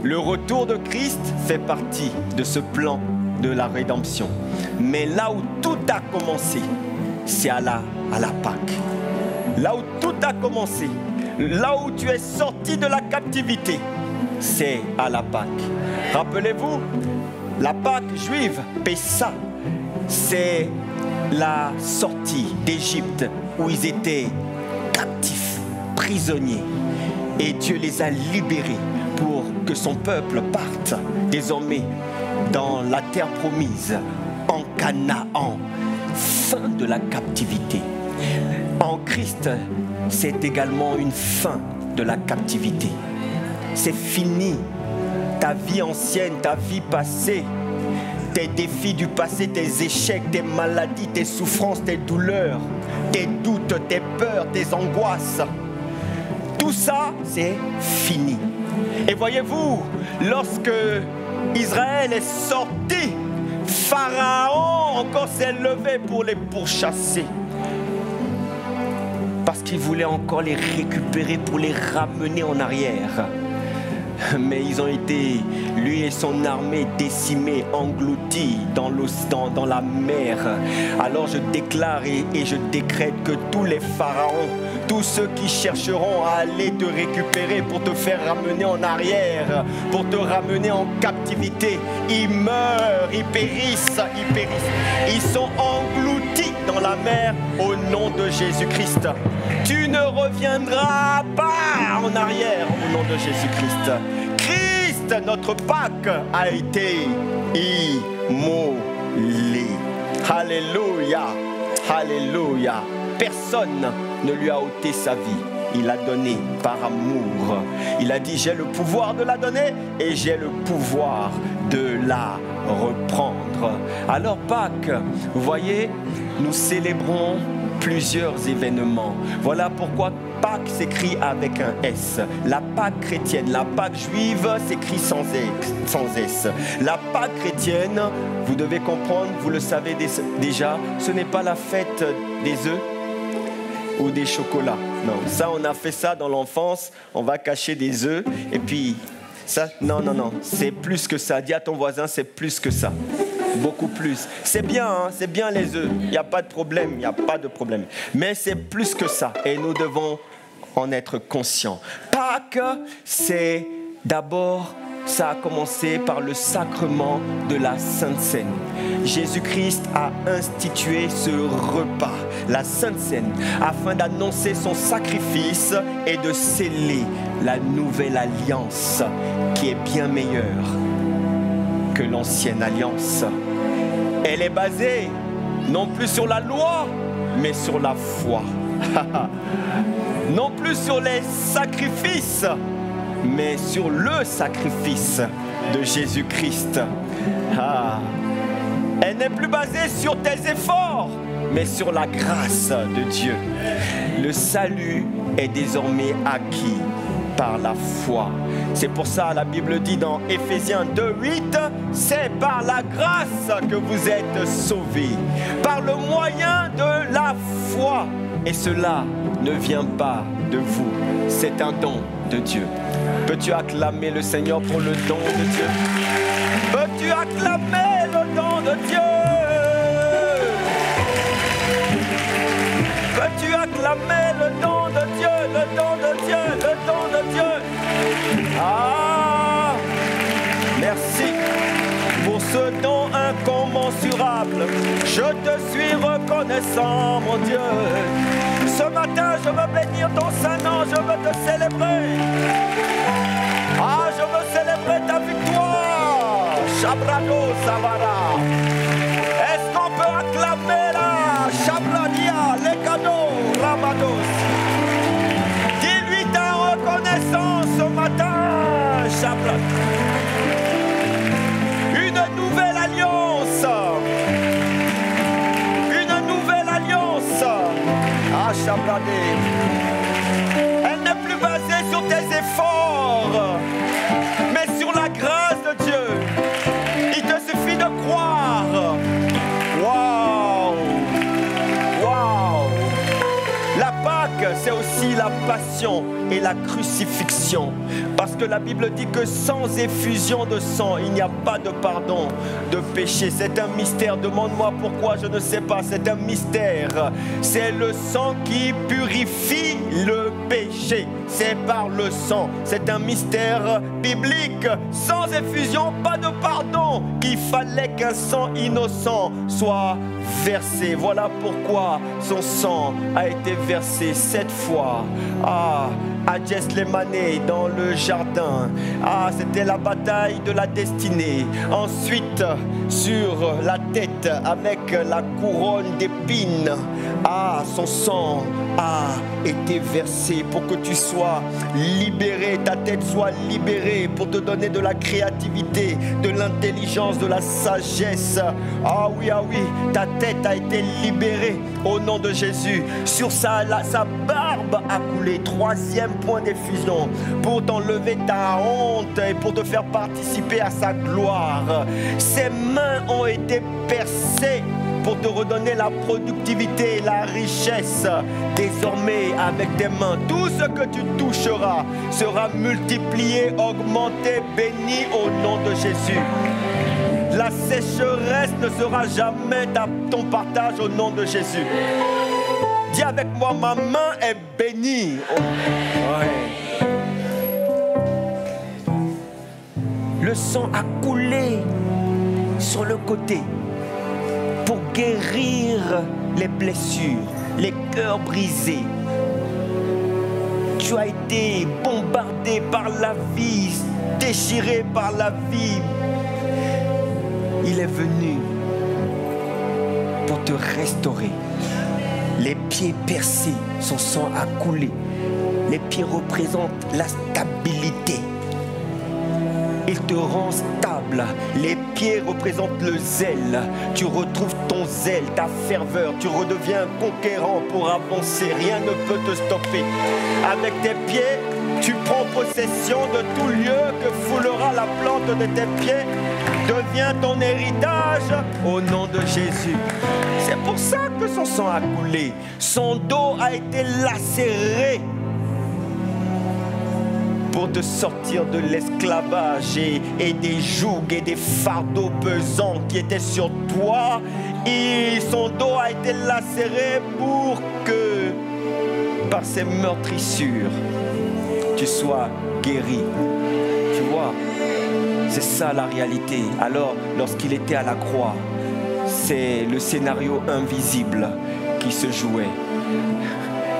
le retour de Christ fait partie de ce plan de la rédemption. Mais là où tout a commencé, c'est à la Pâque. Là où tout a commencé, là où tu es sorti de la captivité, c'est à la Pâque. Rappelez-vous, la Pâque juive, Pessa, c'est la sortie d'Égypte où ils étaient captifs, prisonniers. Et Dieu les a libérés pour que son peuple parte désormais dans la terre promise, en Canaan, fin de la captivité. En Christ, c'est également une fin de la captivité. C'est fini. Ta vie ancienne, ta vie passée, tes défis du passé, tes échecs, tes maladies, tes souffrances, tes douleurs, tes doutes, tes peurs, tes angoisses. Tout ça, c'est fini. Et voyez-vous, lorsque Israël est sorti, Pharaon encore s'est levé pour les pourchasser. Parce qu'il voulait encore les récupérer pour les ramener en arrière. Mais ils ont été, lui et son armée, décimés, engloutis dans la mer. Alors je déclare et je décrète que tous les pharaons, tous ceux qui chercheront à aller te récupérer pour te faire ramener en arrière, pour te ramener en captivité, ils meurent, ils périssent. Ils sont engloutis dans la mer au nom de Jésus-Christ. Tu ne reviendras pas en arrière au nom de Jésus-Christ. Christ, notre Pâque, a été immolé. Alléluia, alléluia. Personne ne lui a ôté sa vie. Il l'a donné par amour. Il a dit, j'ai le pouvoir de la donner et j'ai le pouvoir de la reprendre. Alors Pâques, vous voyez, nous célébrons plusieurs événements. Voilà pourquoi Pâques s'écrit avec un S. La Pâque chrétienne, la Pâque juive s'écrit sans S. La Pâque chrétienne, vous devez comprendre, vous le savez déjà, ce n'est pas la fête des œufs ou des chocolats. Non, ça on a fait ça dans l'enfance, on va cacher des œufs et puis ça, non, c'est plus que ça. Dis à ton voisin, c'est plus que ça. Beaucoup plus. C'est bien, hein? C'est bien les œufs. Il n'y a pas de problème, il n'y a pas de problème. Mais c'est plus que ça et nous devons en être conscients. Pâques, c'est d'abord, ça a commencé par le sacrement de la Sainte Seine. Jésus-Christ a institué ce repas, la Sainte Seine, afin d'annoncer son sacrifice et de sceller la nouvelle alliance qui est bien meilleure que l'ancienne alliance. Elle est basée non plus sur la loi, mais sur la foi. Non plus sur les sacrifices, mais sur le sacrifice de Jésus-Christ. Elle n'est plus basée sur tes efforts, mais sur la grâce de Dieu. Le salut est désormais acquis par la foi. C'est pour ça la Bible dit dans Éphésiens 2:8, c'est par la grâce que vous êtes sauvés, par le moyen de la foi. Et cela ne vient pas de vous, c'est un don de Dieu. Peux-tu acclamer le Seigneur pour le don de Dieu? Peux-tu acclamer le don de Dieu? Peux-tu acclamer le don de Dieu, le don de Dieu, le don de Dieu? Ah, merci pour ce don incommensurable. Je te suis reconnaissant, mon Dieu. Ce matin, je veux bénir ton Saint-Nom, je veux te célébrer. Ah, je veux célébrer ta victoire. Shabrado Savara. Est-ce qu'on peut acclamer là? Shabradia, les cadeaux, Rabados. Dis-lui ta reconnaissance ce matin, Shabrad. Une nouvelle alliance. Une nouvelle alliance. Ah, Shabradé. Elle n'est plus basée sur tes efforts, mais sur la grâce de Dieu. Il te suffit de croire. Waouh! Waouh! La Pâque, c'est aussi la passion et la crucifixion. Parce que la Bible dit que sans effusion de sang, il n'y a pas de pardon de péché. C'est un mystère. Demande-moi pourquoi, je ne sais pas. C'est un mystère. C'est le sang qui purifie le péché. C'est par le sang. C'est un mystère biblique. Sans effusion, pas de pardon. Il fallait qu'un sang innocent soit versé. Voilà pourquoi son sang a été versé 7 fois. À Gethsémani, dans le jardin. C'était la bataille de la destinée. Ensuite, sur la tête, avec la couronne d'épines. Son sang a été versé pour que tu sois libéré, ta tête soit libérée, pour te donner de la créativité, de l'intelligence, de la sagesse. Ah oui, ta tête a été libérée au nom de Jésus. Sur sa barbe larmes a coulé. Troisième point d'effusion, pour t'enlever ta honte et pour te faire participer à sa gloire. Ses mains ont été percées pour te redonner la productivité et la richesse. Désormais, avec tes mains, tout ce que tu toucheras sera multiplié, augmenté, béni au nom de Jésus. La sécheresse ne sera jamais ton partage au nom de Jésus. Dis avec moi, ma main est bénie. Ouais. Le sang a coulé sur le côté pour guérir les blessures, les cœurs brisés. Tu as été bombardé par la vie, déchiré par la vie. Il est venu pour te restaurer. Les pieds percés, son sang a coulé. Les pieds représentent la stabilité. Il te rend stable. Les pieds représentent le zèle. Tu retrouves ton zèle, ta ferveur. Tu redeviens conquérant pour avancer. Rien ne peut te stopper. Avec tes pieds, tu prends possession de tout lieu que foulera la plante de tes pieds. Devient ton héritage au nom de Jésus. C'est pour ça que son sang a coulé. Son dos a été lacéré pour te sortir de l'esclavage et des jougs et des fardeaux pesants qui étaient sur toi. Et son dos a été lacéré pour que, par ses meurtrissures, tu sois guéri. Tu vois, c'est ça la réalité. Alors, lorsqu'il était à la croix, c'est le scénario invisible qui se jouait.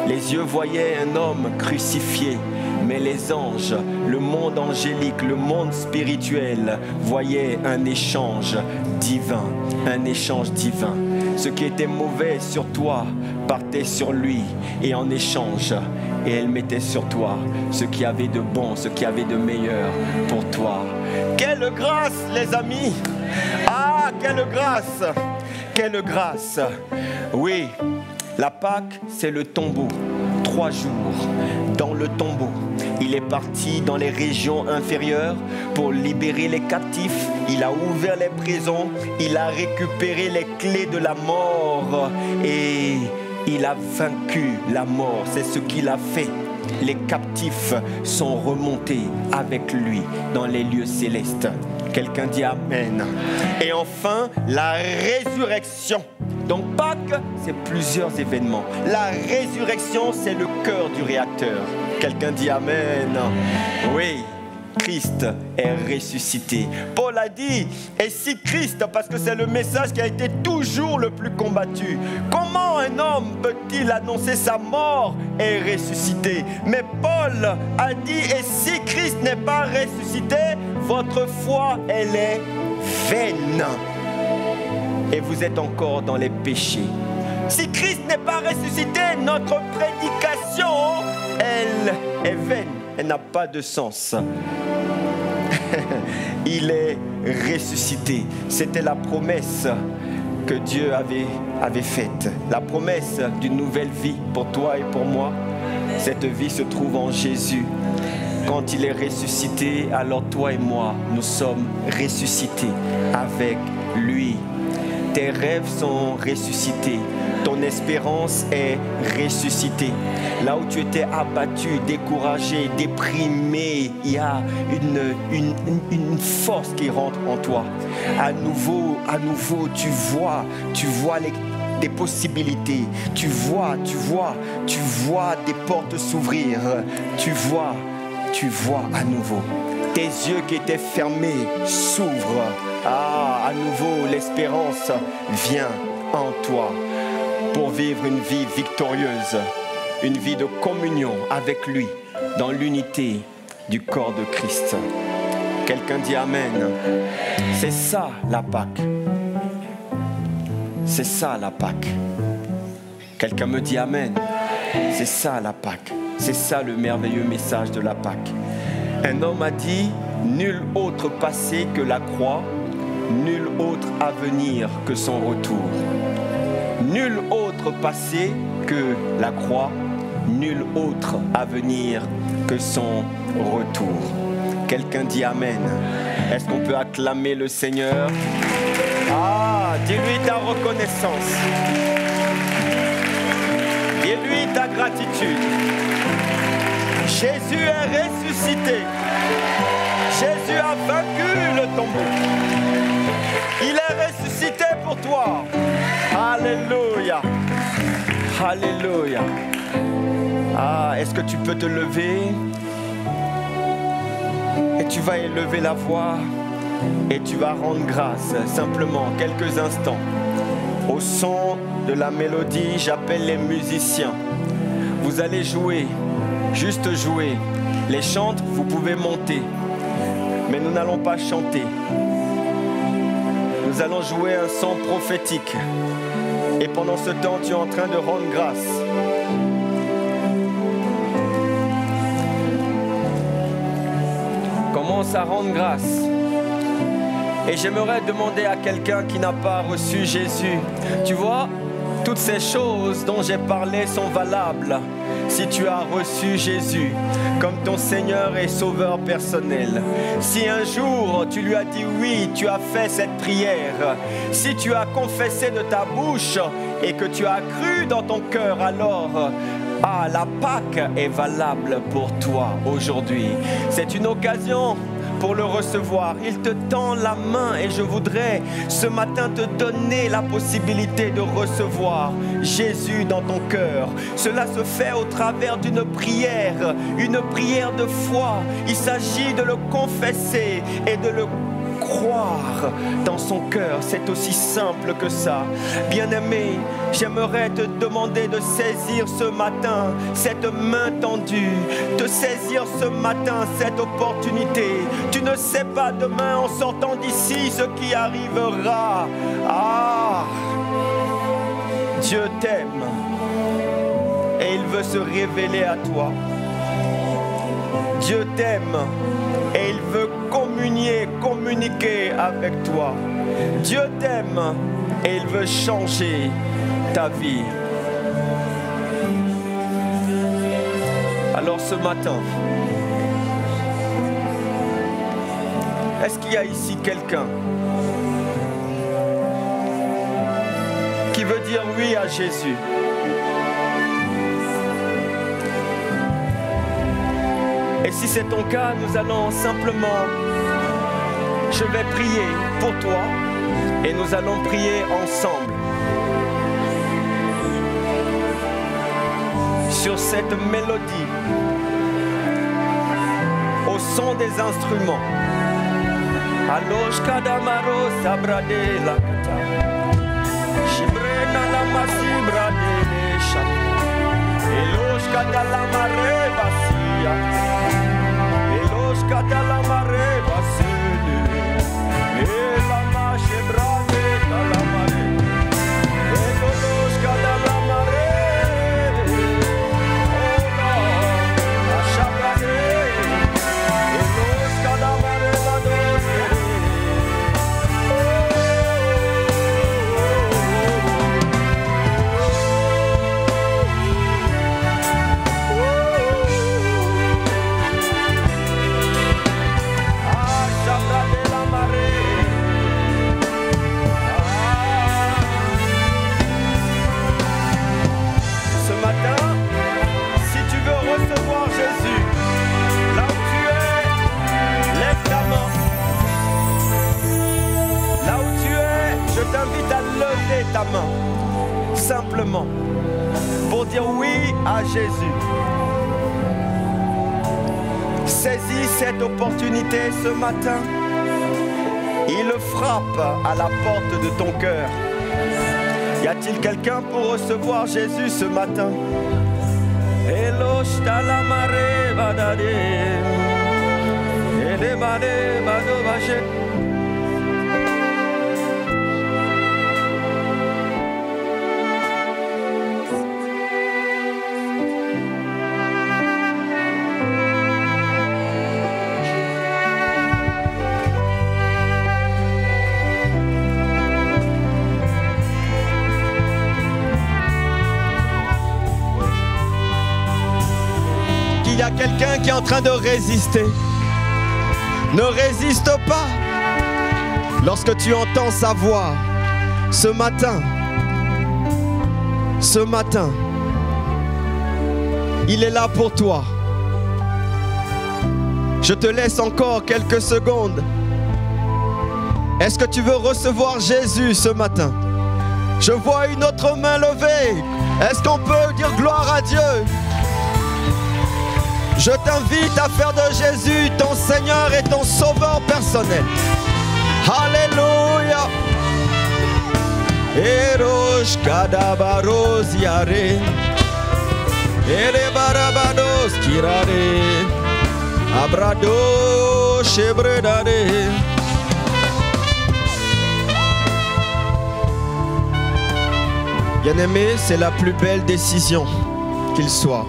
Les yeux voyaient un homme crucifié, mais les anges, le monde angélique, le monde spirituel voyaient un échange divin, un échange divin. Ce qui était mauvais sur toi partait sur lui et en échange, et elle mettait sur toi ce qui avait de bon, ce qui avait de meilleur pour toi. Quelle grâce, les amis! Ah, quelle grâce! Quelle grâce! Oui, la Pâque, c'est le tombeau. 3 jours dans le tombeau. Il est parti dans les régions inférieures pour libérer les captifs. Il a ouvert les prisons. Il a récupéré les clés de la mort. Et il a vaincu la mort. C'est ce qu'il a fait. Les captifs sont remontés avec lui dans les lieux célestes. Quelqu'un dit Amen. Et enfin, la résurrection. Donc Pâques, c'est plusieurs événements. La résurrection, c'est le cœur du réacteur. Quelqu'un dit Amen. Oui, Christ est ressuscité. Paul a dit, et si Christ, parce que c'est le message qui a été toujours le plus combattu, comment un homme peut-il annoncer sa mort et ressusciter? Mais Paul a dit, et si Christ n'est pas ressuscité, votre foi, elle est vaine. Et vous êtes encore dans les péchés. Si Christ n'est pas ressuscité, notre prédication, elle est vaine. Elle n'a pas de sens. Il est ressuscité. C'était la promesse que Dieu avait faite. La promesse d'une nouvelle vie pour toi et pour moi. Cette vie se trouve en Jésus. Quand il est ressuscité, alors toi et moi, nous sommes ressuscités avec lui. Tes rêves sont ressuscités. Ton espérance est ressuscitée. Là où tu étais abattu, découragé, déprimé, il y a une force qui rentre en toi. À nouveau, tu vois des possibilités. Tu vois des portes s'ouvrir. Tu vois à nouveau. Tes yeux qui étaient fermés s'ouvrent. Ah, à nouveau, l'espérance vient en toi pour vivre une vie victorieuse, une vie de communion avec lui dans l'unité du corps de Christ. Quelqu'un dit Amen. C'est ça la Pâque. C'est ça la Pâque. Quelqu'un me dit Amen. C'est ça la Pâque. C'est ça le merveilleux message de la Pâque. Un homme a dit, nul autre passé que la croix, nul autre avenir que son retour. Nul autre passé que la croix, nul autre avenir que son retour. Quelqu'un dit Amen. Est-ce qu'on peut acclamer le Seigneur? Ah, dis-lui ta reconnaissance. Dis-lui ta gratitude. Jésus est ressuscité. Jésus a vaincu le tombeau. Il est ressuscité pour toi. Alléluia. Alléluia. Ah, est-ce que tu peux te lever? Et tu vas élever la voix et tu vas rendre grâce simplement quelques instants. Au son de la mélodie, j'appelle les musiciens. Vous allez jouer, juste jouer. Les chantres, vous pouvez monter. Mais nous n'allons pas chanter. Nous allons jouer un son prophétique. Et pendant ce temps, tu es en train de rendre grâce. Commence à rendre grâce. Et j'aimerais demander à quelqu'un qui n'a pas reçu Jésus. Tu vois, toutes ces choses dont j'ai parlé sont valables si tu as reçu Jésus comme ton Seigneur et Sauveur personnel. Si un jour tu lui as dit oui, tu as fait cette prière. Si tu as confessé de ta bouche et que tu as cru dans ton cœur, alors la Pâque est valable pour toi aujourd'hui. C'est une occasion pour le recevoir. Il te tend la main et je voudrais ce matin te donner la possibilité de recevoir Jésus dans ton cœur. Cela se fait au travers d'une prière de foi. Il s'agit de le confesser et de le croire dans son cœur. C'est aussi simple que ça. Bien-aimé, j'aimerais te demander de saisir ce matin cette main tendue, de saisir ce matin cette opportunité. Tu ne sais pas demain en sortant d'ici ce qui arrivera. Ah, Dieu t'aime et il veut se révéler à toi. Dieu t'aime et il veut communiquer avec toi. Dieu t'aime et il veut changer ta vie. Alors ce matin, est-ce qu'il y a ici quelqu'un qui veut dire oui à Jésus? Et si c'est ton cas, nous allons simplement, je vais prier pour toi et nous allons prier ensemble sur cette mélodie, au son des instruments. Alosh kadamaro sabrade la kata, shibrena la masibrade le shat, elosh kadalamare basia. Elosh kadalamare basene, elama shebrane kalamare, elosh kadalamare, ola ashabrane, elosh kadamare badosere. Je t'invite à lever ta main, simplement, pour dire oui à Jésus. Saisis cette opportunité ce matin. Il frappe à la porte de ton cœur. Y a-t-il quelqu'un pour recevoir Jésus ce matin? Elosh talamare badade, edebade badovache. quelqu'un qui est en train de résister. Ne résiste pas. Lorsque tu entends sa voix, ce matin, il est là pour toi. Je te laisse encore quelques secondes. Est-ce que tu veux recevoir Jésus ce matin? Je vois une autre main levée. Est-ce qu'on peut dire gloire à Dieu? Je t'invite à faire de Jésus ton Seigneur et ton Sauveur personnel. Alléluia. Erosh kadabaros yare. Ere barabados kirare. Abrado chebredare. Bien-aimé, c'est la plus belle décision qu'il soit.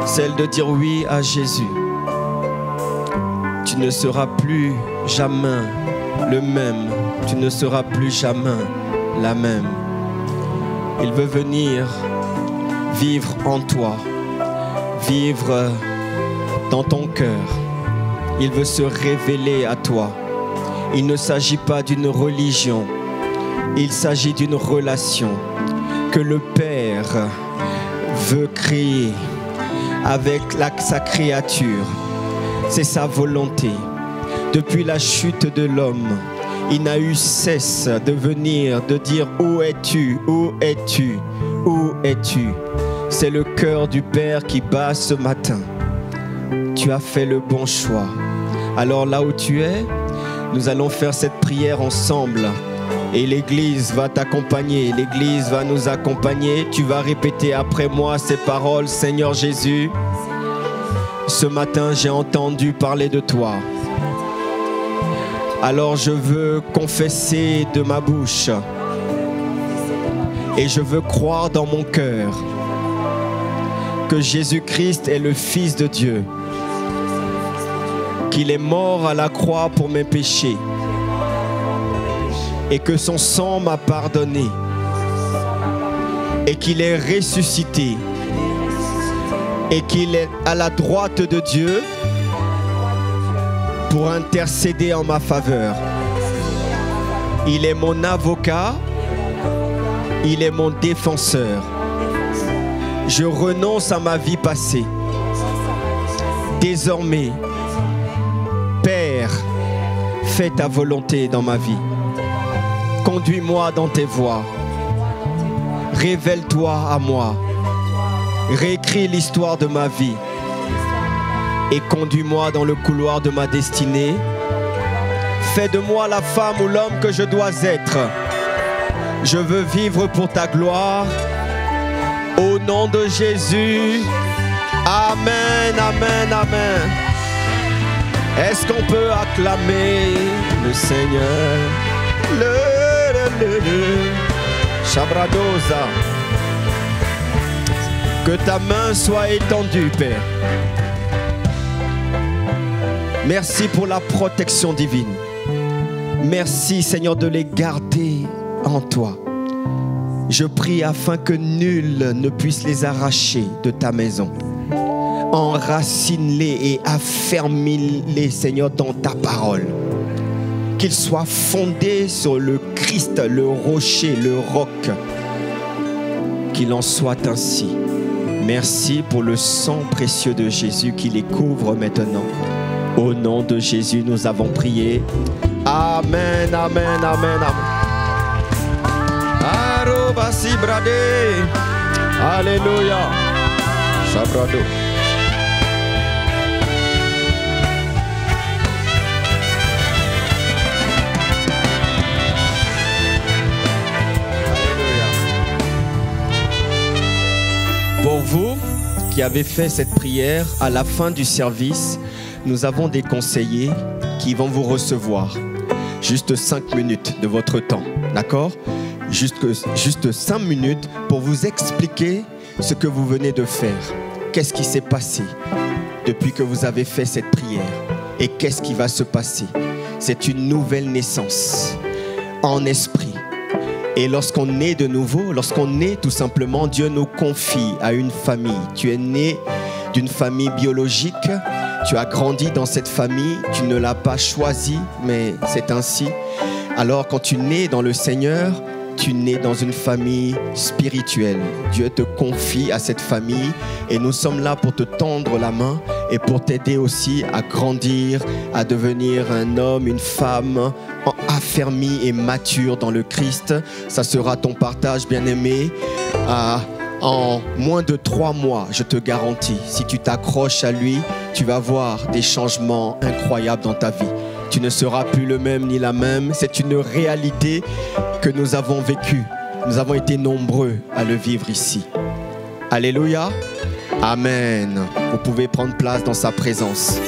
Celle de dire oui à Jésus. Tu ne seras plus jamais le même. Tu ne seras plus jamais la même. Il veut venir vivre en toi, vivre dans ton cœur. Il veut se révéler à toi. Il ne s'agit pas d'une religion. Il s'agit d'une relation que le Père veut créer avec sa créature. C'est sa volonté. Depuis la chute de l'homme, il n'a eu cesse de venir, de dire « Où es-tu? Où es-tu? Où es-tu » C'est le cœur du Père qui bat ce matin. Tu as fait le bon choix. Alors là où tu es, nous allons faire cette prière ensemble. Et l'Église va t'accompagner, l'Église va nous accompagner. Tu vas répéter après moi ces paroles. Seigneur Jésus, ce matin j'ai entendu parler de toi. Alors je veux confesser de ma bouche et je veux croire dans mon cœur que Jésus-Christ est le Fils de Dieu, qu'il est mort à la croix pour mes péchés et que son sang m'a pardonné et qu'il est ressuscité et qu'il est à la droite de Dieu pour intercéder en ma faveur. Il est mon avocat, il est mon défenseur. Je renonce à ma vie passée. Désormais, Père, fais ta volonté dans ma vie. Conduis-moi dans tes voies. Révèle-toi à moi. Réécris l'histoire de ma vie. Et conduis-moi dans le couloir de ma destinée. Fais de moi la femme ou l'homme que je dois être. Je veux vivre pour ta gloire. Au nom de Jésus. Amen, amen, amen. Est-ce qu'on peut acclamer le Seigneur? Shabradoza. Que ta main soit étendue, Père. Merci pour la protection divine. Merci, Seigneur, de les garder en toi. Je prie afin que nul ne puisse les arracher de ta maison. Enracine-les et affermis-les, Seigneur, dans ta parole. Qu'ils soient fondés sur le Christ, le rocher, le roc. Qu'il en soit ainsi. Merci pour le sang précieux de Jésus qui les couvre maintenant. Au nom de Jésus, nous avons prié. Amen, amen, amen, amen. Arobasi brade. Alléluia. Shabrado. Pour vous qui avez fait cette prière, à la fin du service, nous avons des conseillers qui vont vous recevoir. Juste 5 minutes de votre temps, d'accord? Juste 5 minutes pour vous expliquer ce que vous venez de faire. Qu'est-ce qui s'est passé depuis que vous avez fait cette prière? Et qu'est-ce qui va se passer? C'est une nouvelle naissance en esprit. Et lorsqu'on est de nouveau, lorsqu'on est tout simplement, Dieu nous confie à une famille. Tu d'une famille biologique. Tu as grandi dans cette famille, tu ne l'as pas choisi, mais c'est ainsi. Alors quand tu nais dans le Seigneur, tu nais dans une famille spirituelle. Dieu te confie à cette famille et nous sommes là pour te tendre la main et pour t'aider aussi à grandir, à devenir un homme, une femme affermi et mature dans le Christ. Ça sera ton partage, bien-aimé. En moins de 3 mois, je te garantis, si tu t'accroches à lui, tu vas voir des changements incroyables dans ta vie. Tu ne seras plus le même ni la même. C'est une réalité que nous avons vécue. Nous avons été nombreux à le vivre ici. Alléluia. Amen. Vous pouvez prendre place dans sa présence.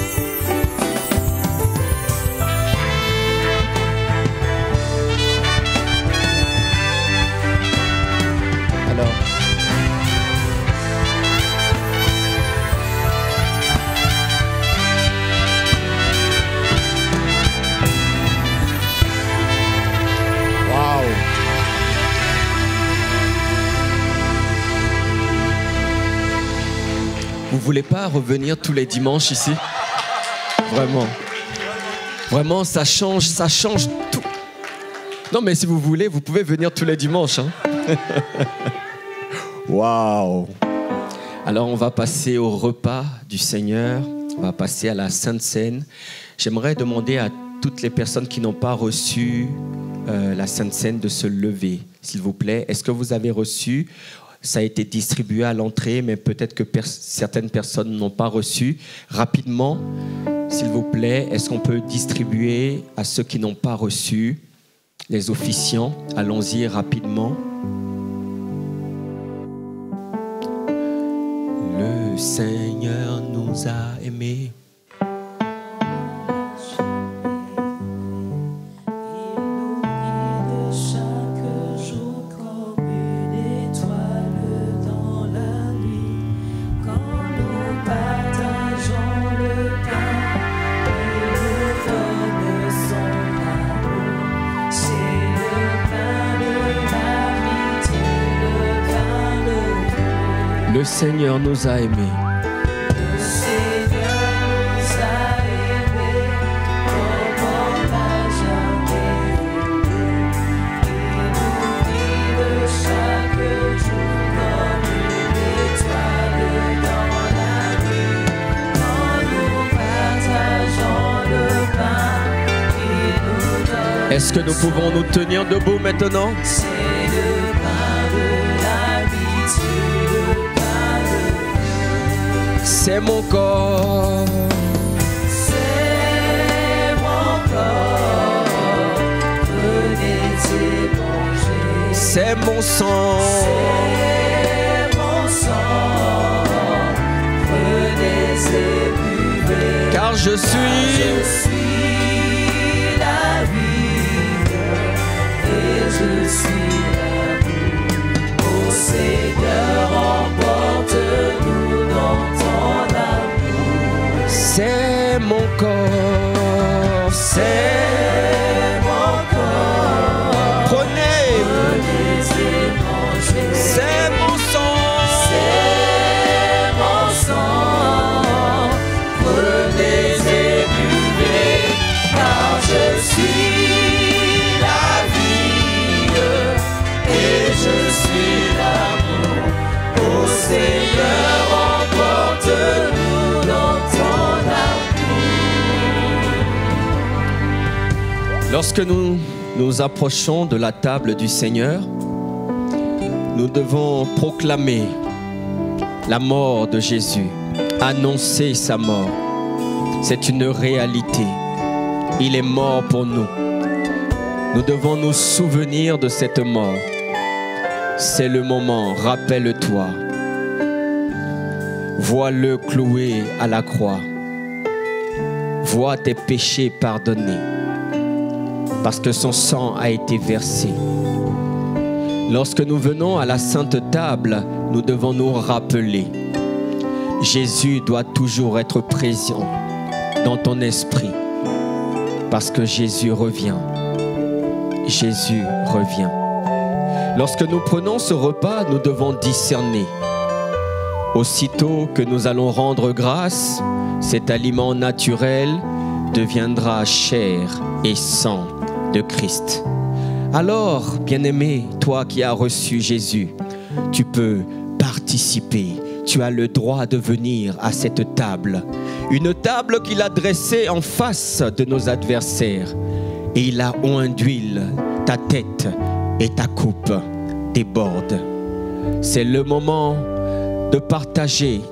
Vous voulez pas revenir tous les dimanches ici? Vraiment. Vraiment, ça change tout. Non, mais si vous voulez, vous pouvez venir tous les dimanches. Hein. Waouh! Alors, on va passer au repas du Seigneur. On va passer à la Sainte Seine. J'aimerais demander à toutes les personnes qui n'ont pas reçu la Sainte Seine de se lever, s'il vous plaît. Est-ce que vous avez reçu? Ça a été distribué à l'entrée, mais peut-être que certaines personnes n'ont pas reçu. Rapidement, s'il vous plaît, est-ce qu'on peut distribuer à ceux qui n'ont pas reçu, les officiants? Allons-y rapidement. Le Seigneur nous a aimés. Le Seigneur nous a aimés. Le Seigneur nous a aimés comme on n'a jamais aimé. Il nous guide chaque jour comme une étoile dans la nuit. Quand nous partageons le pain, il nous donne. Est-ce que nous pouvons nous tenir debout maintenant? C'est le pain de l'habitude. C'est mon corps. C'est mon corps. Venez et mangez. C'est mon sang. C'est mon sang. Venez et buvez. Car je suis la vie et je suis l'amour. Ô Seigneur, emporte-nous dans ton amour. C'est mon corps. C'est mon corps. Prenez. Venez et mangez. C'est mon sang. C'est mon sang. Venez et buvez, car je suis la vie et je suis l'amour. Ô Seigneur, emporte-nous dans ton amour. Lorsque nous nous approchons de la table du Seigneur, nous devons proclamer la mort de Jésus, annoncer sa mort. C'est une réalité. Il est mort pour nous. Nous devons nous souvenir de cette mort. C'est le moment, rappelle-toi. Vois-le cloué à la croix. Vois tes péchés pardonnés. Parce que son sang a été versé. Lorsque nous venons à la sainte table, nous devons nous rappeler. Jésus doit toujours être présent dans ton esprit. Parce que Jésus revient. Jésus revient. Lorsque nous prenons ce repas, nous devons discerner. Aussitôt que nous allons rendre grâce, cet aliment naturel deviendra chair et sang de Christ. Alors, bien-aimé, toi qui as reçu Jésus, tu peux participer. Tu as le droit de venir à cette table. Une table qu'il a dressée en face de nos adversaires. Et il a oint d'huile ta tête et ta coupe déborde. C'est le moment de partager,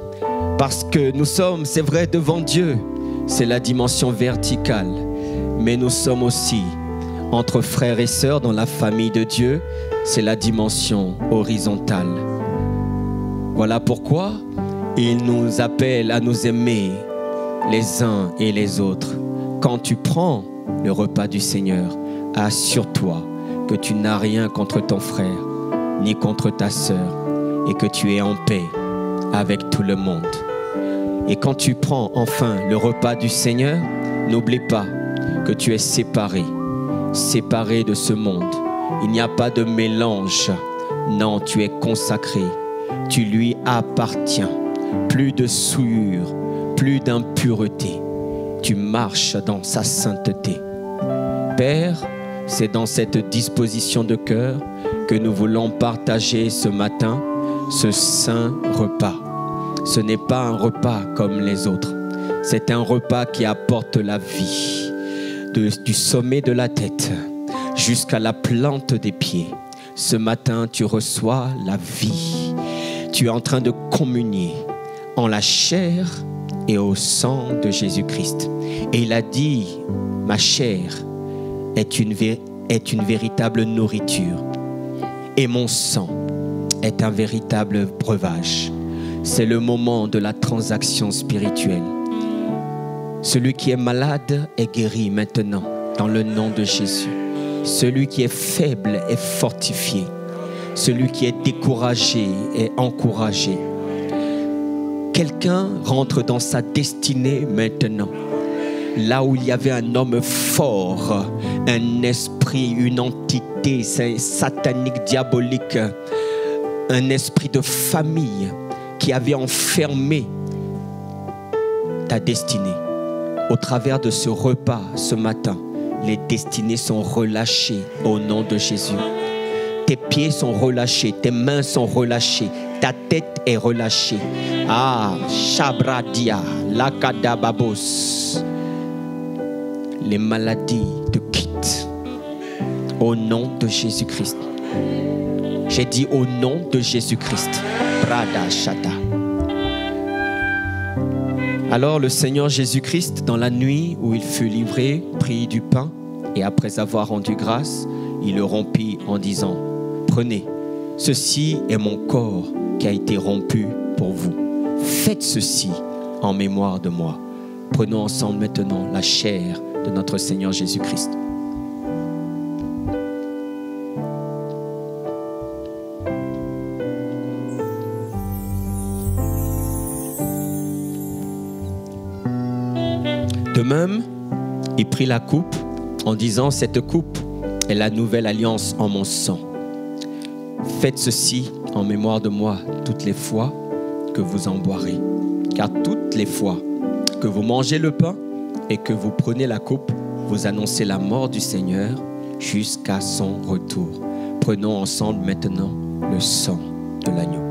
parce que nous sommes, c'est vrai, devant Dieu, c'est la dimension verticale, mais nous sommes aussi entre frères et sœurs dans la famille de Dieu, c'est la dimension horizontale. Voilà pourquoi il nous appelle à nous aimer les uns et les autres. Quand tu prends le repas du Seigneur, assure-toi que tu n'as rien contre ton frère, ni contre ta sœur, et que tu es en paix avec tout le monde. Et quand tu prends enfin le repas du Seigneur, n'oublie pas que tu es séparé de ce monde. Il n'y a pas de mélange. Non, tu es consacré. Tu lui appartiens. Plus de souillure, plus d'impureté. Tu marches dans sa sainteté. Père, c'est dans cette disposition de cœur que nous voulons partager ce matin ce saint repas. Ce n'est pas un repas comme les autres. C'est un repas qui apporte la vie, du sommet de la tête jusqu'à la plante des pieds. Ce matin, tu reçois la vie. Tu es en train de communier en la chair et au sang de Jésus-Christ. Et il a dit, ma chair est une véritable nourriture et mon sang est un véritable breuvage. C'est le moment de la transaction spirituelle. Celui qui est malade est guéri maintenant dans le nom de Jésus. Celui qui est faible est fortifié. Celui qui est découragé est encouragé. Quelqu'un rentre dans sa destinée maintenant. Là où il y avait un homme fort, un esprit, une entité satanique, diabolique, un esprit de famille qui avait enfermé ta destinée. Au travers de ce repas ce matin, les destinées sont relâchées au nom de Jésus. Tes pieds sont relâchés, tes mains sont relâchées, ta tête est relâchée. Ah, Shabradia, Lakadababos. Les maladies te quittent au nom de Jésus-Christ. J'ai dit au nom de Jésus-Christ. Prada Shata. Alors le Seigneur Jésus-Christ, dans la nuit où il fut livré, prit du pain et après avoir rendu grâce, il le rompit en disant, prenez, ceci est mon corps qui a été rompu pour vous. Faites ceci en mémoire de moi. Prenons ensemble maintenant la chair de notre Seigneur Jésus-Christ. De même, il prit la coupe en disant, cette coupe est la nouvelle alliance en mon sang. Faites ceci en mémoire de moi toutes les fois que vous en boirez. Car toutes les fois que vous mangez le pain et que vous prenez la coupe, vous annoncez la mort du Seigneur jusqu'à son retour. Prenons ensemble maintenant le sang de l'agneau.